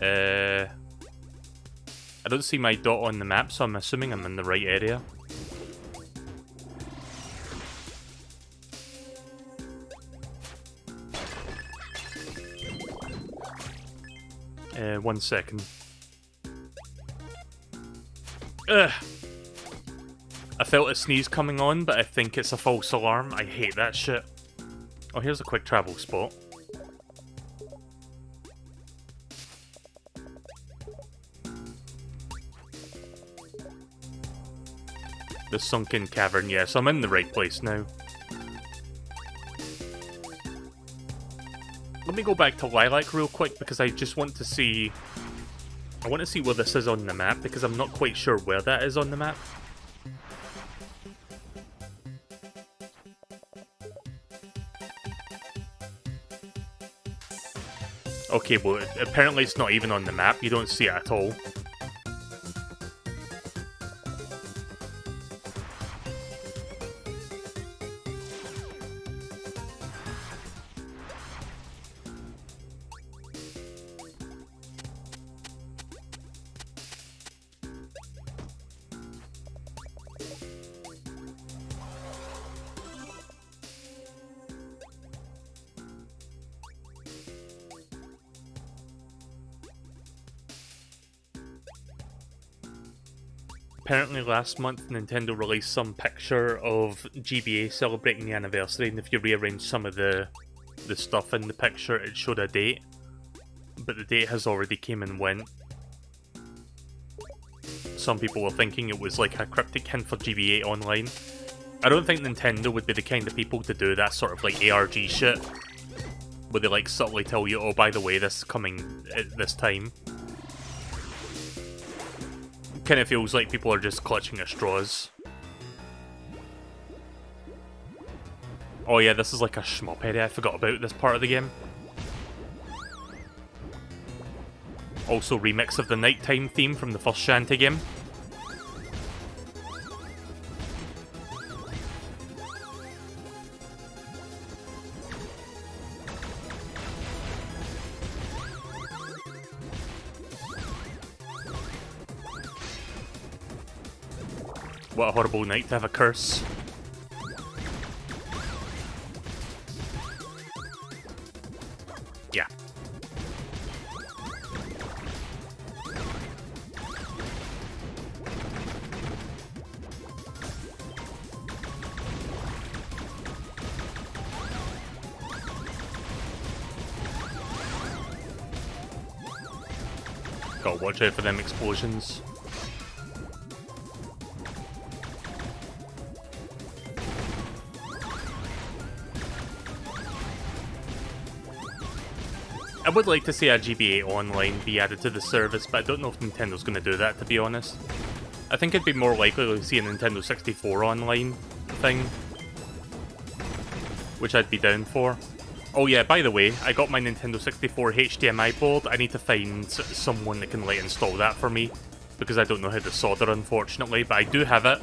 I don't see my dot on the map, so I'm assuming I'm in the right area. 1 second. Ugh. I felt a sneeze coming on, but I think it's a false alarm. I hate that shit. Oh, here's a quick travel spot. The sunken cavern, yeah, so I'm in the right place now. Let me go back to Lilac real quick because I just want to see... I want to see where this is on the map because I'm not quite sure where that is on the map. Okay, well, apparently it's not even on the map. You don't see it at all. Apparently last month Nintendo released some picture of GBA celebrating the anniversary, and if you rearrange some of the stuff in the picture, it showed a date. But the date has already came and went. Some people were thinking it was like a cryptic hint for GBA Online. I don't think Nintendo would be the kind of people to do that sort of like ARG shit, where they like subtly tell you, oh, by the way, this is coming at this time. Kind of feels like people are just clutching at straws. Oh yeah, this is like a shmup area. I forgot about this part of the game. Also remix of the nighttime theme from the first Shantae game. What a horrible night to have a curse. Yeah. Gotta watch out for them explosions. I would like to see a GBA Online be added to the service, but I don't know if Nintendo's going to do that, to be honest. I think it'd be more likely to see a Nintendo 64 Online thing, which I'd be down for. Oh yeah, by the way, I got my Nintendo 64 HDMI board. I need to find someone that can install that for me, because I don't know how to solder, unfortunately, but I do have it.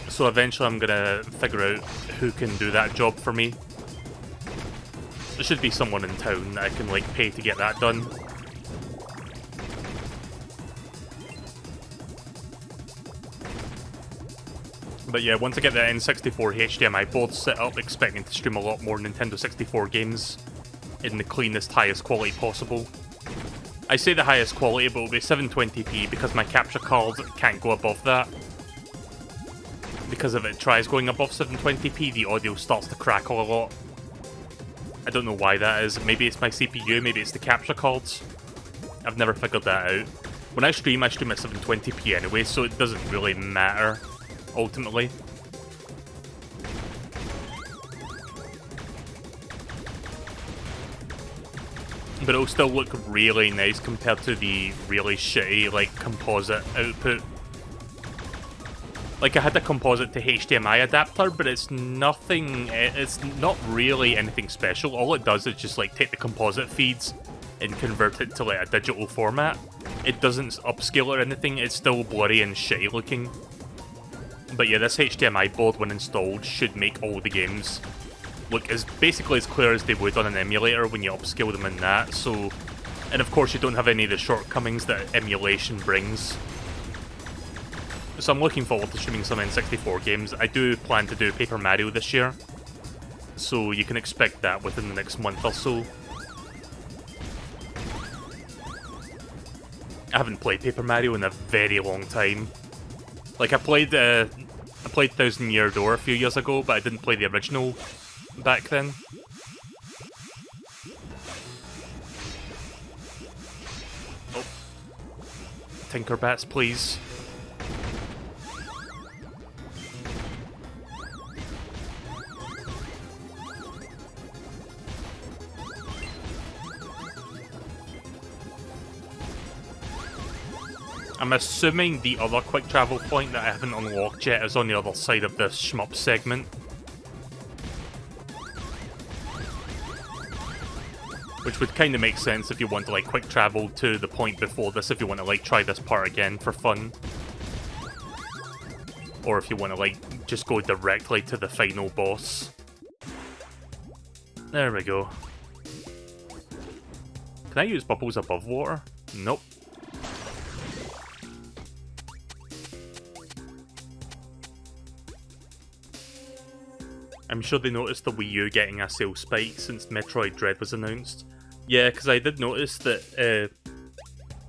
So eventually I'm going to figure out who can do that job for me. There should be someone in town that I can pay to get that done. But yeah, once I get the N64 HDMI board set up, expecting to stream a lot more Nintendo 64 games in the cleanest, highest quality possible. I say the highest quality, but it'll be 720p because my capture card can't go above that. Because if it tries going above 720p, the audio starts to crackle a lot. I don't know why that is. Maybe it's my CPU, maybe it's the capture cards. I've never figured that out. When I stream at 720p anyway, so it doesn't really matter, ultimately. But it'll still look really nice compared to the really shitty, composite output. I had a composite to HDMI adapter, but it's nothing, it's not really anything special. All it does is just, take the composite feeds and convert it to, a digital format. It doesn't upscale or anything, it's still blurry and shitty looking. But yeah, this HDMI board, when installed, should make all the games look basically as clear as they would on an emulator when you upscale them in that, so... And of course you don't have any of the shortcomings that emulation brings. So I'm looking forward to streaming some N64 games. I do plan to do Paper Mario this year, so you can expect that within the next month or so. I haven't played Paper Mario in a very long time. I played Thousand Year Door a few years ago, but I didn't play the original back then. Oh. Tinkerbats, please. I'm assuming the other quick travel point that I haven't unlocked yet is on the other side of this shmup segment. Which would kind of make sense if you want to quick travel to the point before this, if you want to try this part again for fun. Or if you want to just go directly to the final boss. There we go. Can I use bubbles above water? Nope. I'm sure they noticed the Wii U getting a sales spike since Metroid Dread was announced. Yeah, because I did notice that,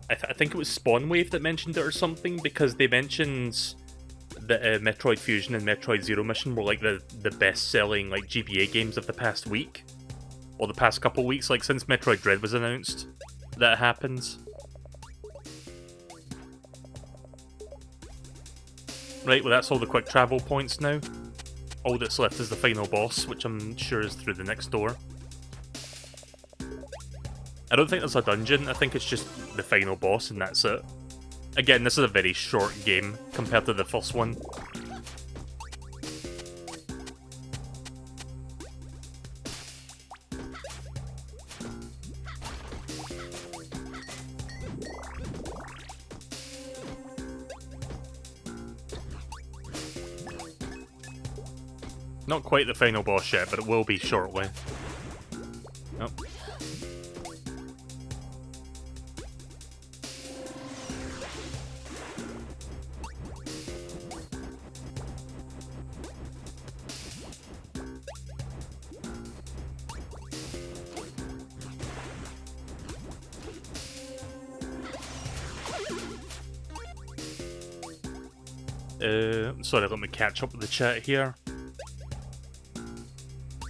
I think it was Spawnwave that mentioned it or something, because they mentioned that Metroid Fusion and Metroid Zero Mission were the best-selling GBA games of the past week. Or the past couple weeks, since Metroid Dread was announced. That happens. Right, well that's all the quick travel points now. All that's left is the final boss, which I'm sure is through the next door. I don't think there's a dungeon, I think it's just the final boss and that's it. Again, this is a very short game compared to the first one. Not quite the final boss yet, but it will be shortly. Oh. Sorry, let me catch up with the chat here.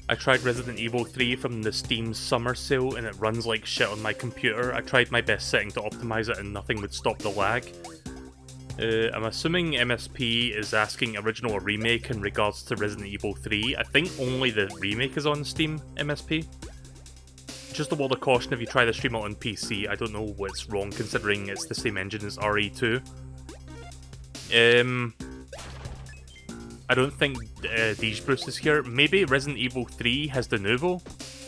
I tried Resident Evil 3 from the Steam summer sale and it runs like shit on my computer. I tried my best setting to optimize it and nothing would stop the lag. I'm assuming MSP is asking original or remake in regards to Resident Evil 3. I think only the remake is on Steam, MSP. Just a word of caution, if you try to stream it on PC, I don't know what's wrong considering it's the same engine as RE2. I don't think Deej Bruce is here. Maybe Resident Evil 3 has de novo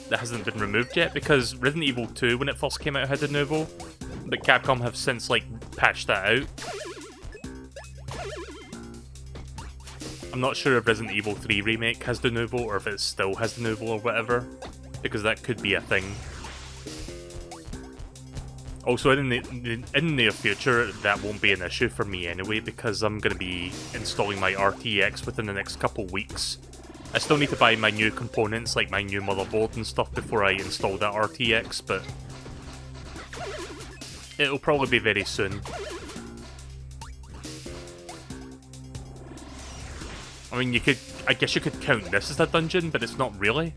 that hasn't been removed yet, because Resident Evil 2, when it first came out, had de novo, but Capcom have since, like, patched that out. I'm not sure if Resident Evil 3 Remake has de novo, or if it still has de novo or whatever, because that could be a thing. Also, in the near future, that won't be an issue for me anyway, because I'm going to be installing my RTX within the next couple weeks. I still need to buy my new components, like my new motherboard and stuff, before I install that RTX, but it'll probably be very soon. I mean, I guess you could count this as a dungeon, but it's not really.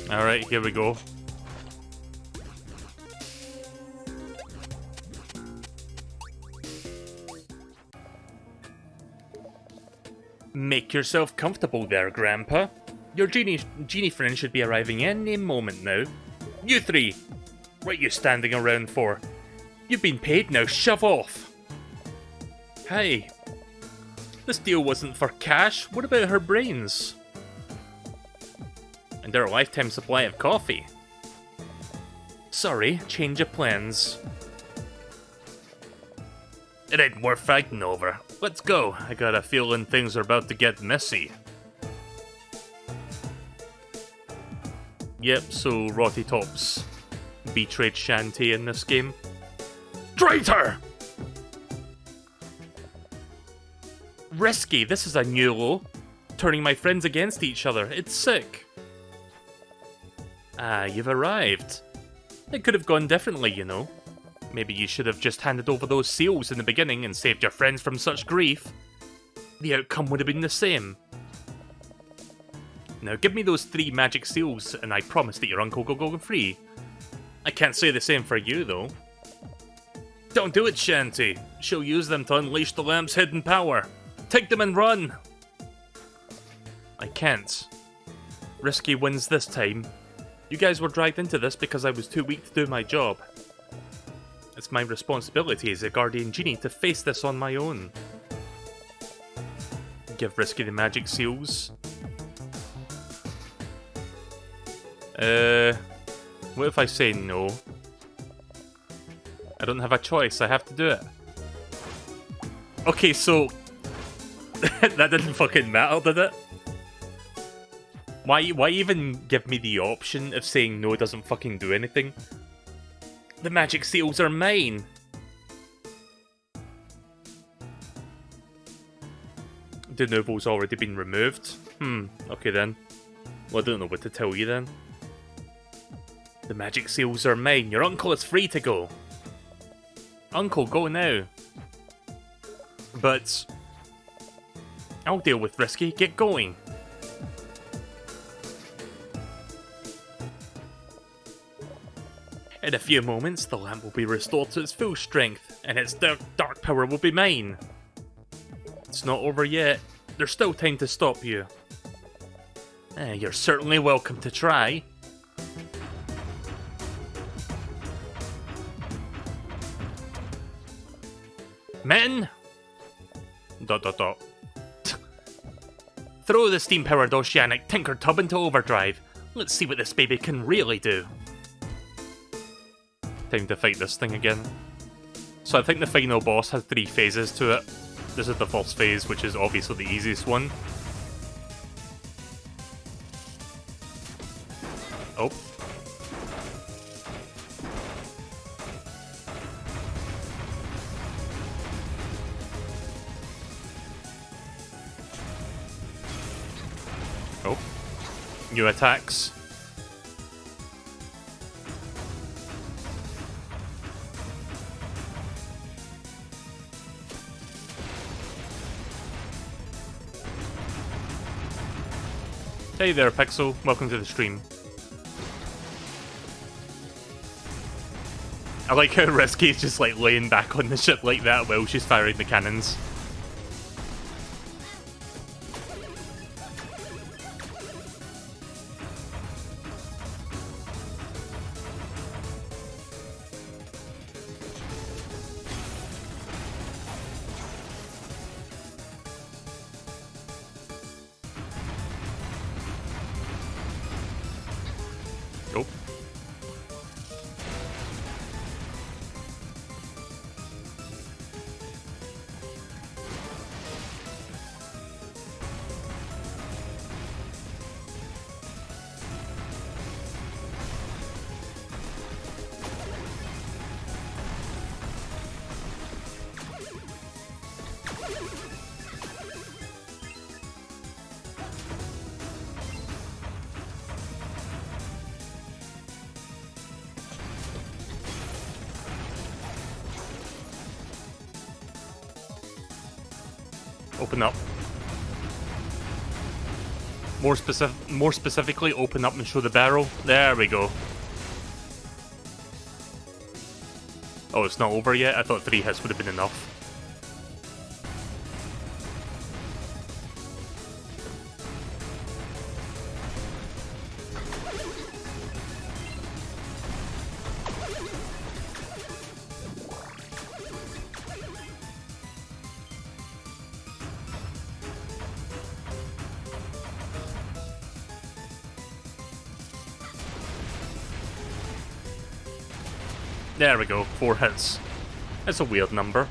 Alright, here we go. Make yourself comfortable there, Grandpa. Your genie friend should be arriving any moment now. You three! What are you standing around for? You've been paid now, shove off! Hey, this deal wasn't for cash, what about her brains? And their lifetime supply of coffee. Sorry, change of plans. It ain't worth fighting over. Let's go. I got a feeling things are about to get messy. Yep, so Rotty Tops betrayed Shantae in this game. Traitor! Risky, this is a new low. Turning my friends against each other. It's sick. Ah, you've arrived. It could have gone differently, you know. Maybe you should have just handed over those seals in the beginning and saved your friends from such grief. The outcome would have been the same. Now give me those 3 magic seals and I promise that your uncle will go free. I can't say the same for you, though. Don't do it, Shantae. She'll use them to unleash the lamp's hidden power. Take them and run! I can't. Risky wins this time. You guys were dragged into this because I was too weak to do my job. It's my responsibility as a guardian genie to face this on my own. Give Risky the magic seals. What if I say no? I don't have a choice, I have to do it. Okay, so... that didn't fucking matter, did it? Why even give me the option if saying no doesn't fucking do anything? The magic seals are mine! De novo's already been removed. Okay then. Well, I don't know what to tell you then. The magic seals are mine. Your uncle is free to go. Uncle, go now. But I'll deal with Risky. Get going. In a few moments, the lamp will be restored to its full strength, and its dark power will be mine. It's not over yet. There's still time to stop you. You're certainly welcome to try. Men! ... Throw the steam-powered oceanic Tinker Tub into overdrive. Let's see what this baby can really do. Time to fight this thing again. So I think the final boss has 3 phases to it. This is the first phase, which is obviously the easiest one. Oh. Oh. New attacks. Hey there, Pixel. Welcome to the stream. I like how Risky's just like laying back on the ship like that while she's firing the cannons. Oh. Open up. More specifically, open up and show the barrel. There we go. Oh, it's not over yet? I thought 3 hits would have been enough. There we go, 4 hits. It's a weird number.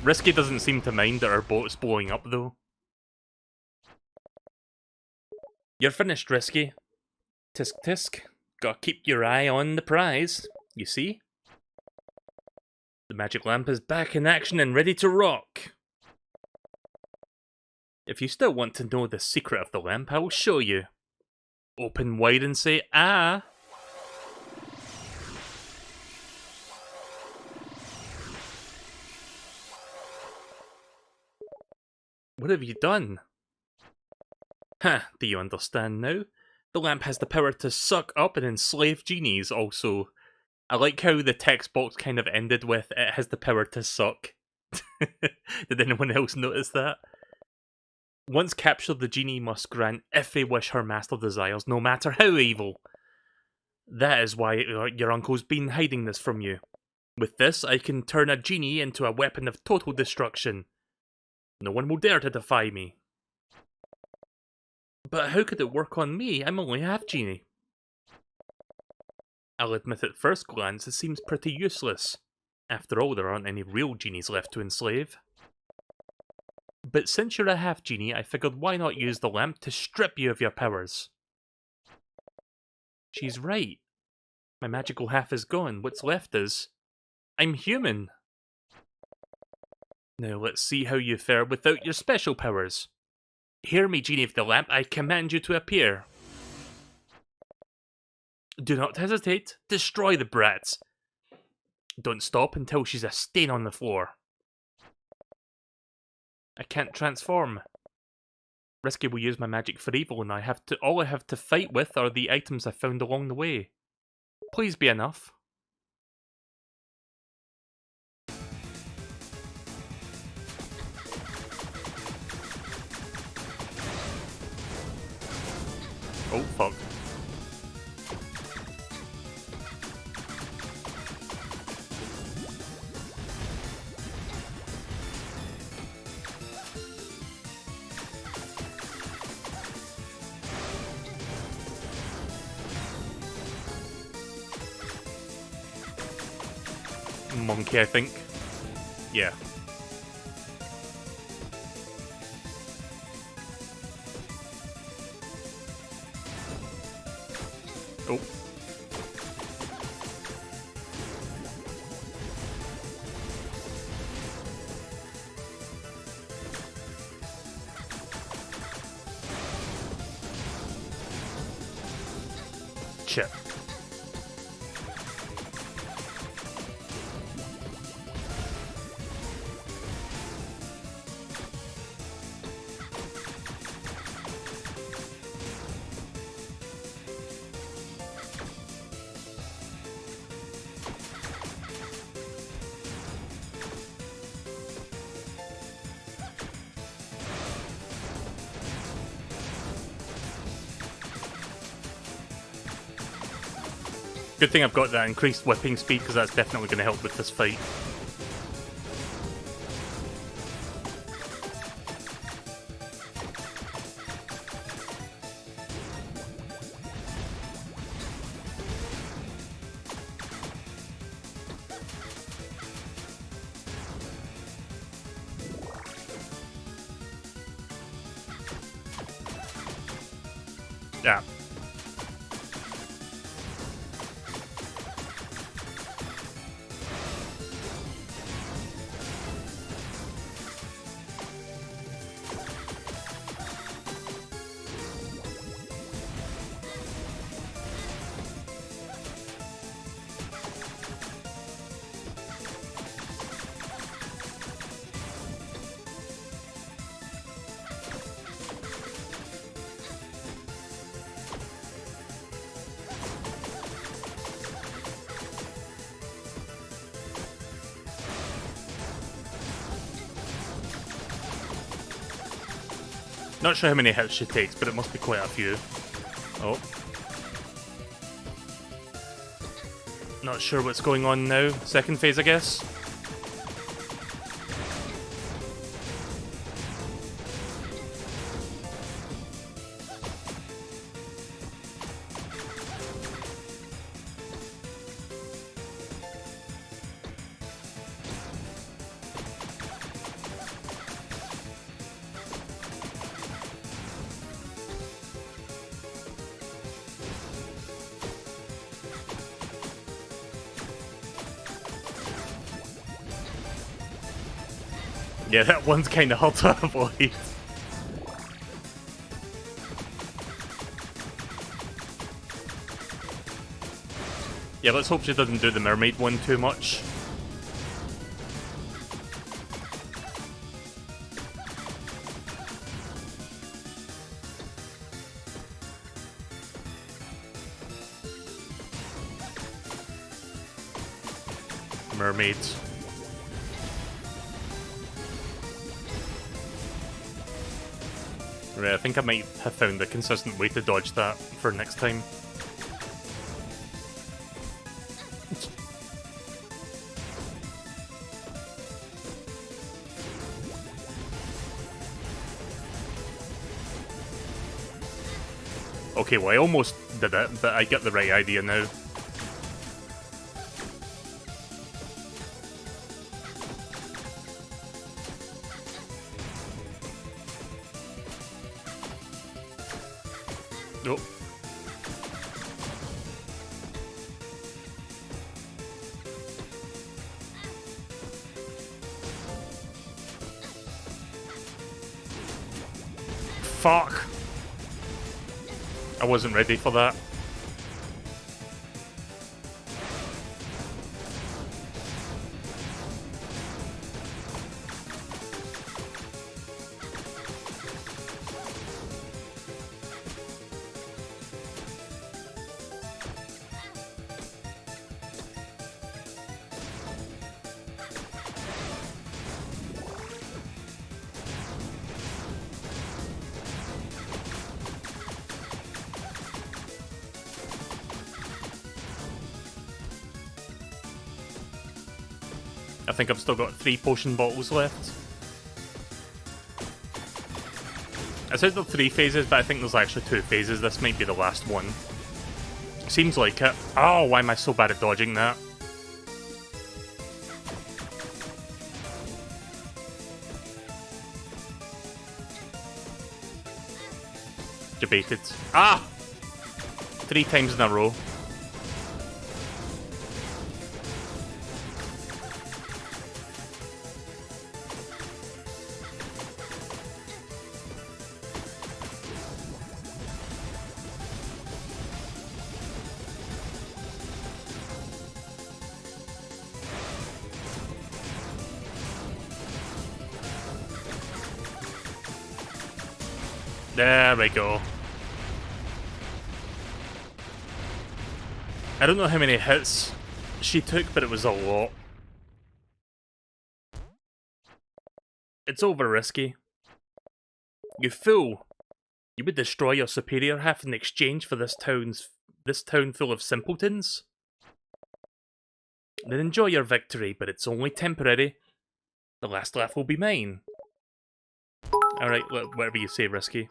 Risky doesn't seem to mind that our boat's blowing up, though. You're finished, Risky. Tisk tisk. Gotta keep your eye on the prize, you see? The magic lamp is back in action and ready to rock. If you still want to know the secret of the lamp, I will show you. Open wide and say, ah! What have you done? Huh, do you understand now? The lamp has the power to suck up and enslave genies also. I like how the text box kind of ended with, it has the power to suck. Did anyone else notice that? Once captured, the genie must grant every wish her master desires, no matter how evil. That is why your uncle's been hiding this from you. With this, I can turn a genie into a weapon of total destruction. No one will dare to defy me. But how could it work on me? I'm only half genie. I'll admit at first glance it seems pretty useless. After all, there aren't any real genies left to enslave. But since you're a half genie, I figured why not use the lamp to strip you of your powers? She's right. My magical half is gone. What's left is... I'm human. Now let's see how you fare without your special powers. Hear me, Genie of the Lamp, I command you to appear. Do not hesitate. Destroy the brats. Don't stop until she's a stain on the floor. I can't transform. Risky will use my magic for evil, and all I have to fight with are the items I found along the way. Please be enough. Oh, fuck. Monkey, I think. Yeah. Oh. Shit. Good thing I've got that increased whipping speed, because that's definitely going to help with this fight. Yeah. Not sure how many hits she takes, but it must be quite a few. Oh. Not sure what's going on now. Second phase, I guess. Yeah, that one's kind of hard to avoid. Yeah, let's hope she doesn't do the mermaid one too much. Mermaids. Right, I think I might have found a consistent way to dodge that for next time. Okay, well I almost did it, but I get the right idea now. Oh. Fuck! I wasn't ready for that. I think I've still got 3 potion bottles left. I said there 3 phases, but I think there's actually 2 phases. This might be the last one. Seems like it. Oh, why am I so bad at dodging that? Debated. Ah! 3 times in a row. There we go. I don't know how many hits she took, but it was a lot. It's over, Risky. You fool! You would destroy your superior half in exchange for this town full of simpletons? Then enjoy your victory, but it's only temporary. The last laugh will be mine. Alright, whatever you say, Risky.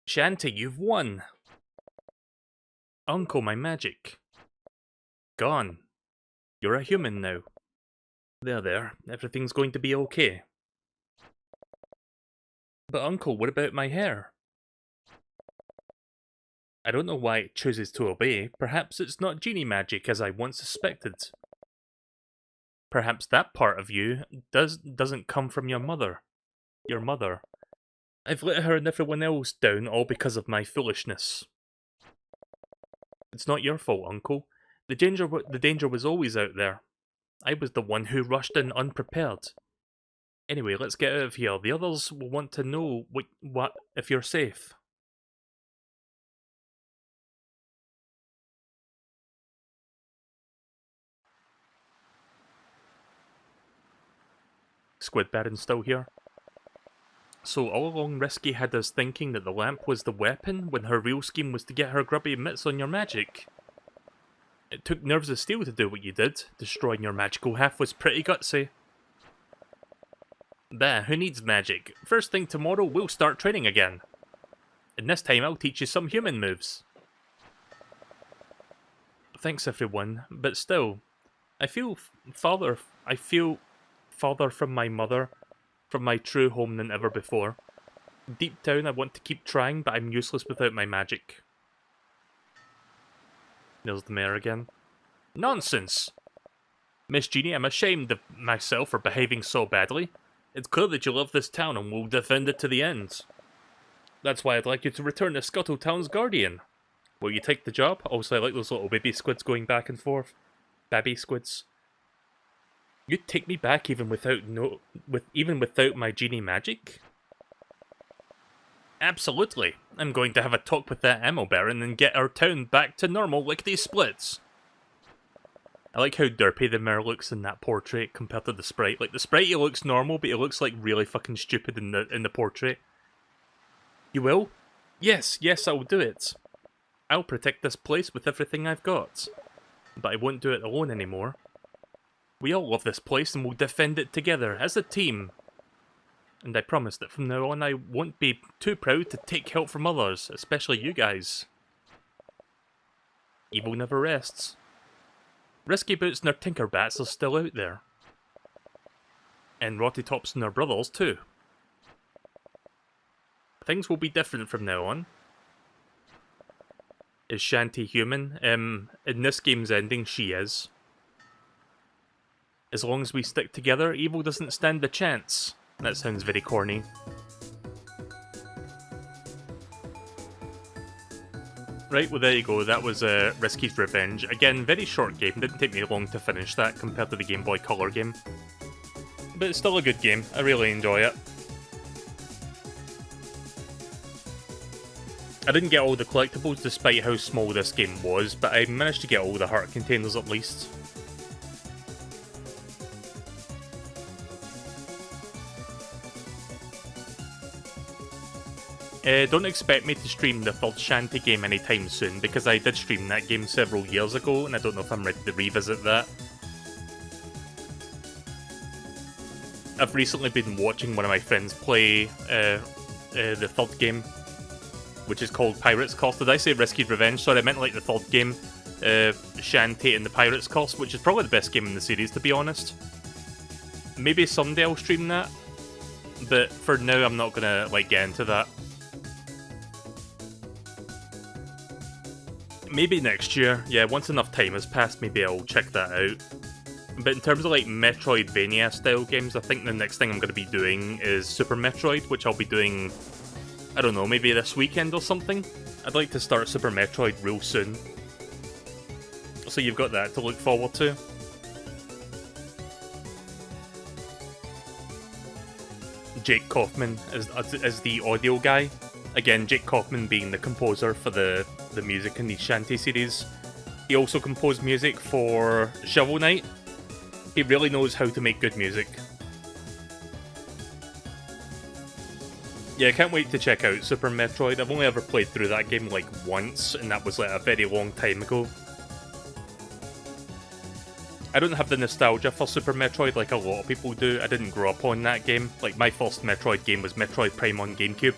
Shantae, you've won! Uncle, my magic. Gone. You're a human now. There. Everything's going to be okay. But Uncle, what about my hair? I don't know why it chooses to obey. Perhaps it's not genie magic as I once suspected. Perhaps that part of you doesn't come from your mother. Your mother. I've let her and everyone else down all because of my foolishness. It's not your fault, Uncle. The danger was always out there. I was the one who rushed in unprepared. Anyway, let's get out of here. The others will want to know what if you're safe. Squid Baron's still here. So all along Risky had us thinking that the lamp was the weapon when her real scheme was to get her grubby mitts on your magic. It took nerves of steel to do what you did. Destroying your magical half was pretty gutsy. Bah, who needs magic? First thing tomorrow we'll start training again. And this time I'll teach you some human moves. Thanks everyone, but still, I feel farther from my mother, from my true home than ever before. Deep down I want to keep trying, but I'm useless without my magic. There's the mayor again. Nonsense! Miss Jeannie, I'm ashamed of myself for behaving so badly. It's clear that you love this town and will defend it to the end. That's why I'd like you to return to Scuttletown's guardian. Will you take the job? Also, I like those little baby squids going back and forth. Babby squids. You'd take me back even without my genie magic? Absolutely. I'm going to have a talk with that ammo baron and get our town back to normal lickety splits. I like how derpy the mayor looks in that portrait compared to the sprite. Like, the sprite, he looks normal, but he looks like really fucking stupid in the portrait. You will? Yes, I will do it. I'll protect this place with everything I've got. But I won't do it alone anymore. We all love this place and we'll defend it together, as a team. And I promise that from now on I won't be too proud to take help from others, especially you guys. Evil never rests. Risky Boots and their Tinkerbats are still out there. And Rotty Tops and their brothers too. Things will be different from now on. Is Shantae human? In this game's ending, she is. As long as we stick together, evil doesn't stand a chance. That sounds very corny. Right, well there you go, that was Risky's Revenge. Again, very short game, didn't take me long to finish that compared to the Game Boy Color game. But it's still a good game, I really enjoy it. I didn't get all the collectibles despite how small this game was, but I managed to get all the heart containers at least. Don't expect me to stream the third Shantae game anytime soon, because I did stream that game several years ago, and I don't know if I'm ready to revisit that. I've recently been watching one of my friends play the third game, which is called Pirate's Curse. Did I say Risky Revenge? Sorry, I meant like the third game, Shantae and the Pirate's Curse, which is probably the best game in the series, to be honest. Maybe someday I'll stream that, but for now I'm not gonna like get into that. Maybe next year, yeah, once enough time has passed, maybe I'll check that out. But in terms of like Metroidvania style games, I think the next thing I'm going to be doing is Super Metroid, which I'll be doing, I don't know, maybe this weekend or something. I'd like to start Super Metroid real soon. So you've got that to look forward to. Jake Kaufman is the audio guy. Again, Jake Kaufman being the composer for the music in the Shantae series. He also composed music for Shovel Knight. He really knows how to make good music. Yeah, I can't wait to check out Super Metroid. I've only ever played through that game like once, and that was like a very long time ago. I don't have the nostalgia for Super Metroid like a lot of people do. I didn't grow up on that game. Like, my first Metroid game was Metroid Prime on GameCube.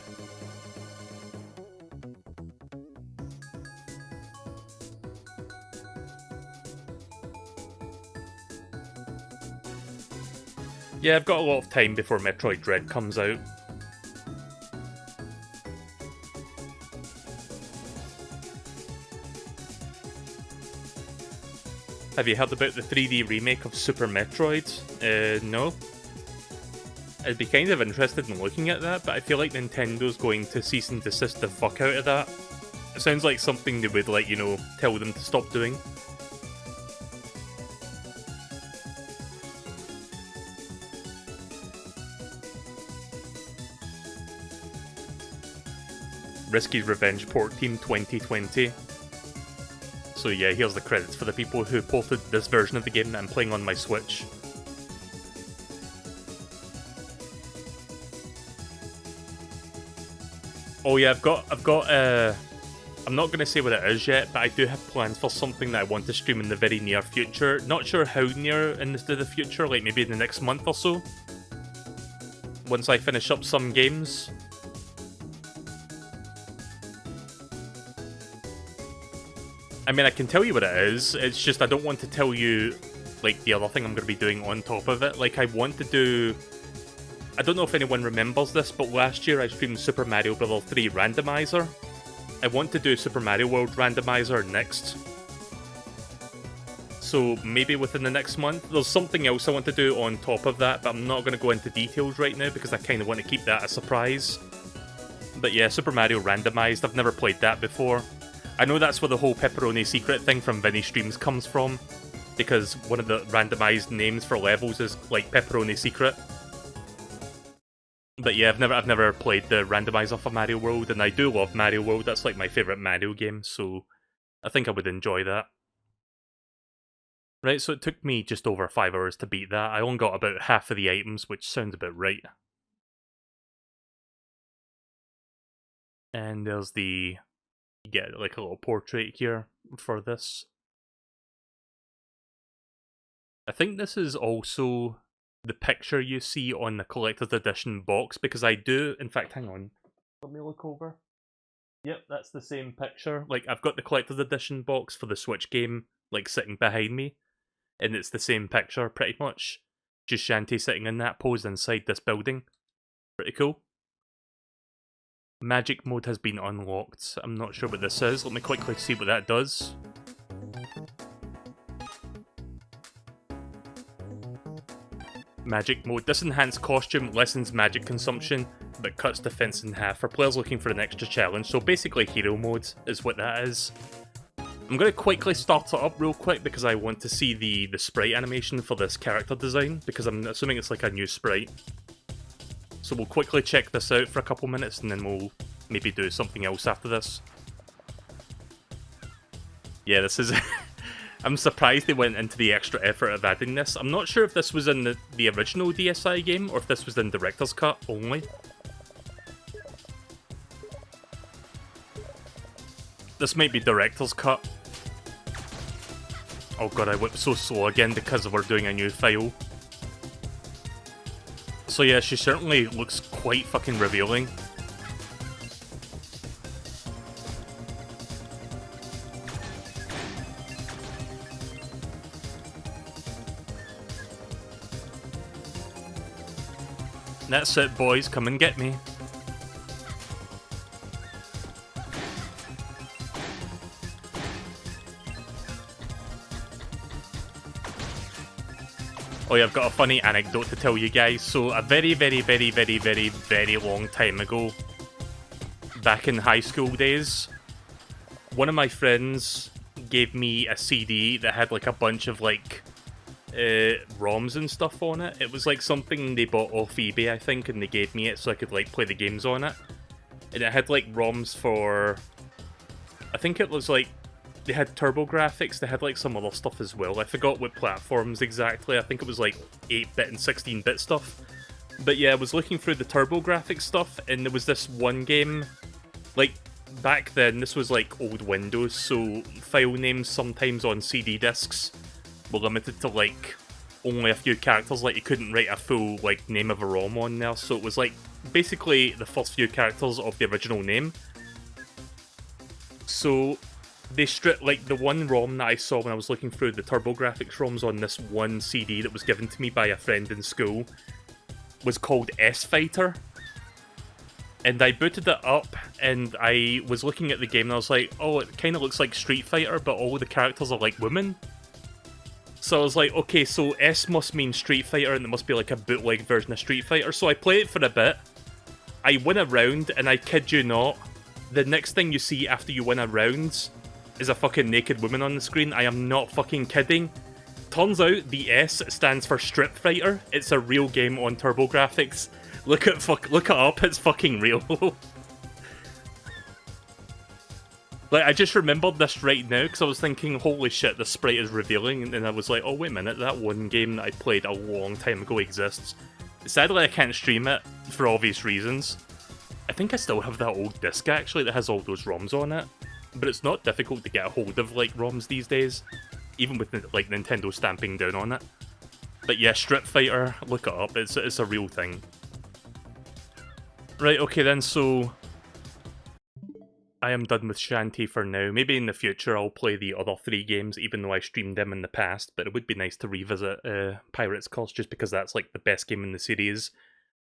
Yeah, I've got a lot of time before Metroid Dread comes out. Have you heard about the 3D remake of Super Metroid? No. I'd be kind of interested in looking at that, but I feel like Nintendo's going to cease and desist the fuck out of that. It sounds like something they would, like, you know, tell them to stop doing. Risky Revenge Port Team 2020. So yeah, here's the credits for the people who ported this version of the game that I'm playing on my Switch. Oh yeah, I'm not going to say what it is yet, but I do have plans for something that I want to stream in the very near future. Not sure how near into the future, like maybe in the next month or so. Once I finish up some games. I mean, I can tell you what it is, it's just I don't want to tell you, like, the other thing I'm going to be doing on top of it. Like, I want to do... I don't know if anyone remembers this, but last year I streamed Super Mario Bros. 3 Randomizer. I want to do Super Mario World Randomizer next. So, maybe within the next month. There's something else I want to do on top of that, but I'm not going to go into details right now, because I kind of want to keep that a surprise. But yeah, Super Mario Randomized, I've never played that before. I know that's where the whole Pepperoni Secret thing from Vinny Streams comes from, because one of the randomized names for levels is like Pepperoni Secret. But yeah, I've never played the randomizer for Mario World, and I do love Mario World. That's like my favourite Mario game, so I think I would enjoy that. Right, so it took me just over 5 hours to beat that. I only got about half of the items, which sounds about right. And there's the... You get like a little portrait here for this. I think this is also the picture you see on the collector's edition box, because I do, in fact, hang on, let me look over. Yep, that's the same picture. Like, I've got the collector's edition box for the Switch game, like, sitting behind me, and it's the same picture, pretty much. Just Shantae sitting in that pose inside this building. Pretty cool. Magic mode has been unlocked. I'm not sure what this is. Let me quickly see what that does. Magic mode. This enhanced costume lessens magic consumption, but cuts defense in half for players looking for an extra challenge. So basically hero mode is what that is. I'm going to quickly start it up real quick because I want to see the sprite animation for this character design, because I'm assuming it's like a new sprite. So we'll quickly check this out for a couple minutes, and then we'll maybe do something else after this. Yeah, this is... I'm surprised they went into the extra effort of adding this. I'm not sure if this was in the original DSi game, or if this was in Director's Cut only. This might be director's cut. Oh god, I whipped so slow again because we're doing a new file. So yeah, she certainly looks quite fucking revealing. That's it, boys. Come and get me. Oh yeah, I've got a funny anecdote to tell you guys. So a very long time ago, back in high school days, one of my friends gave me a CD that had like a bunch of like ROMs and stuff on it. It was like something they bought off eBay, I think, and they gave me it so I could like play the games on it. And it had like ROMs for, I think it was like, they had turbo graphics, they had like some other stuff as well. I forgot what platforms exactly, I think it was like 8-bit and 16-bit stuff. But yeah, I was looking through the turbo graphics stuff, and there was this one game, like, back then, this was like old Windows, so file names sometimes on CD discs were limited to like only a few characters, like you couldn't write a full like name of a ROM on there, so it was like basically the first few characters of the original name. So they stripped, like, the one ROM that I saw when I was looking through the TurboGrafx ROMs on this one CD that was given to me by a friend in school was called S-Fighter. And I booted it up, and I was looking at the game, and I was like, oh, it kind of looks like Street Fighter, but all the characters are like women. So I was like, okay, so S must mean Street Fighter, and it must be like a bootleg version of Street Fighter. So I played it for a bit, I win a round, and I kid you not, the next thing you see after you win a round is a fucking naked woman on the screen. I am not fucking kidding. Turns out the S stands for Strip Fighter. It's a real game on TurboGrafx. Look it up, it's fucking real. Like, I just remembered this right now, because I was thinking, holy shit, the sprite is revealing, and then I was like, oh wait a minute, that one game that I played a long time ago exists. Sadly, I can't stream it, for obvious reasons. I think I still have that old disc, actually, that has all those ROMs on it. But it's not difficult to get a hold of, like, ROMs these days, even with, like, Nintendo stamping down on it. But yeah, Strip Fighter, look it up, it's a real thing. Right, okay then, so I am done with Shantae for now. Maybe in the future I'll play the other 3 games, even though I streamed them in the past, but it would be nice to revisit Pirate's Curse, just because that's, like, the best game in the series.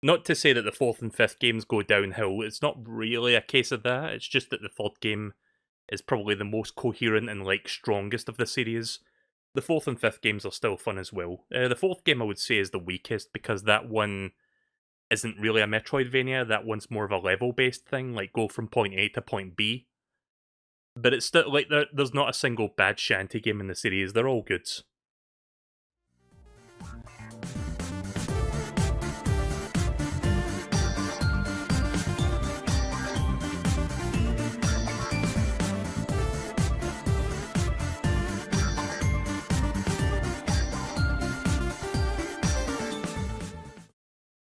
Not to say that the 4th and 5th games go downhill, it's not really a case of that, it's just that the 3rd game is probably the most coherent and, like, strongest of the series. The 4th and 5th games are still fun as well. The 4th game I would say is the weakest, because that one isn't really a Metroidvania, that one's more of a level-based thing, like go from point A to point B. But it's still, like, there's not a single bad Shantae game in the series, they're all good.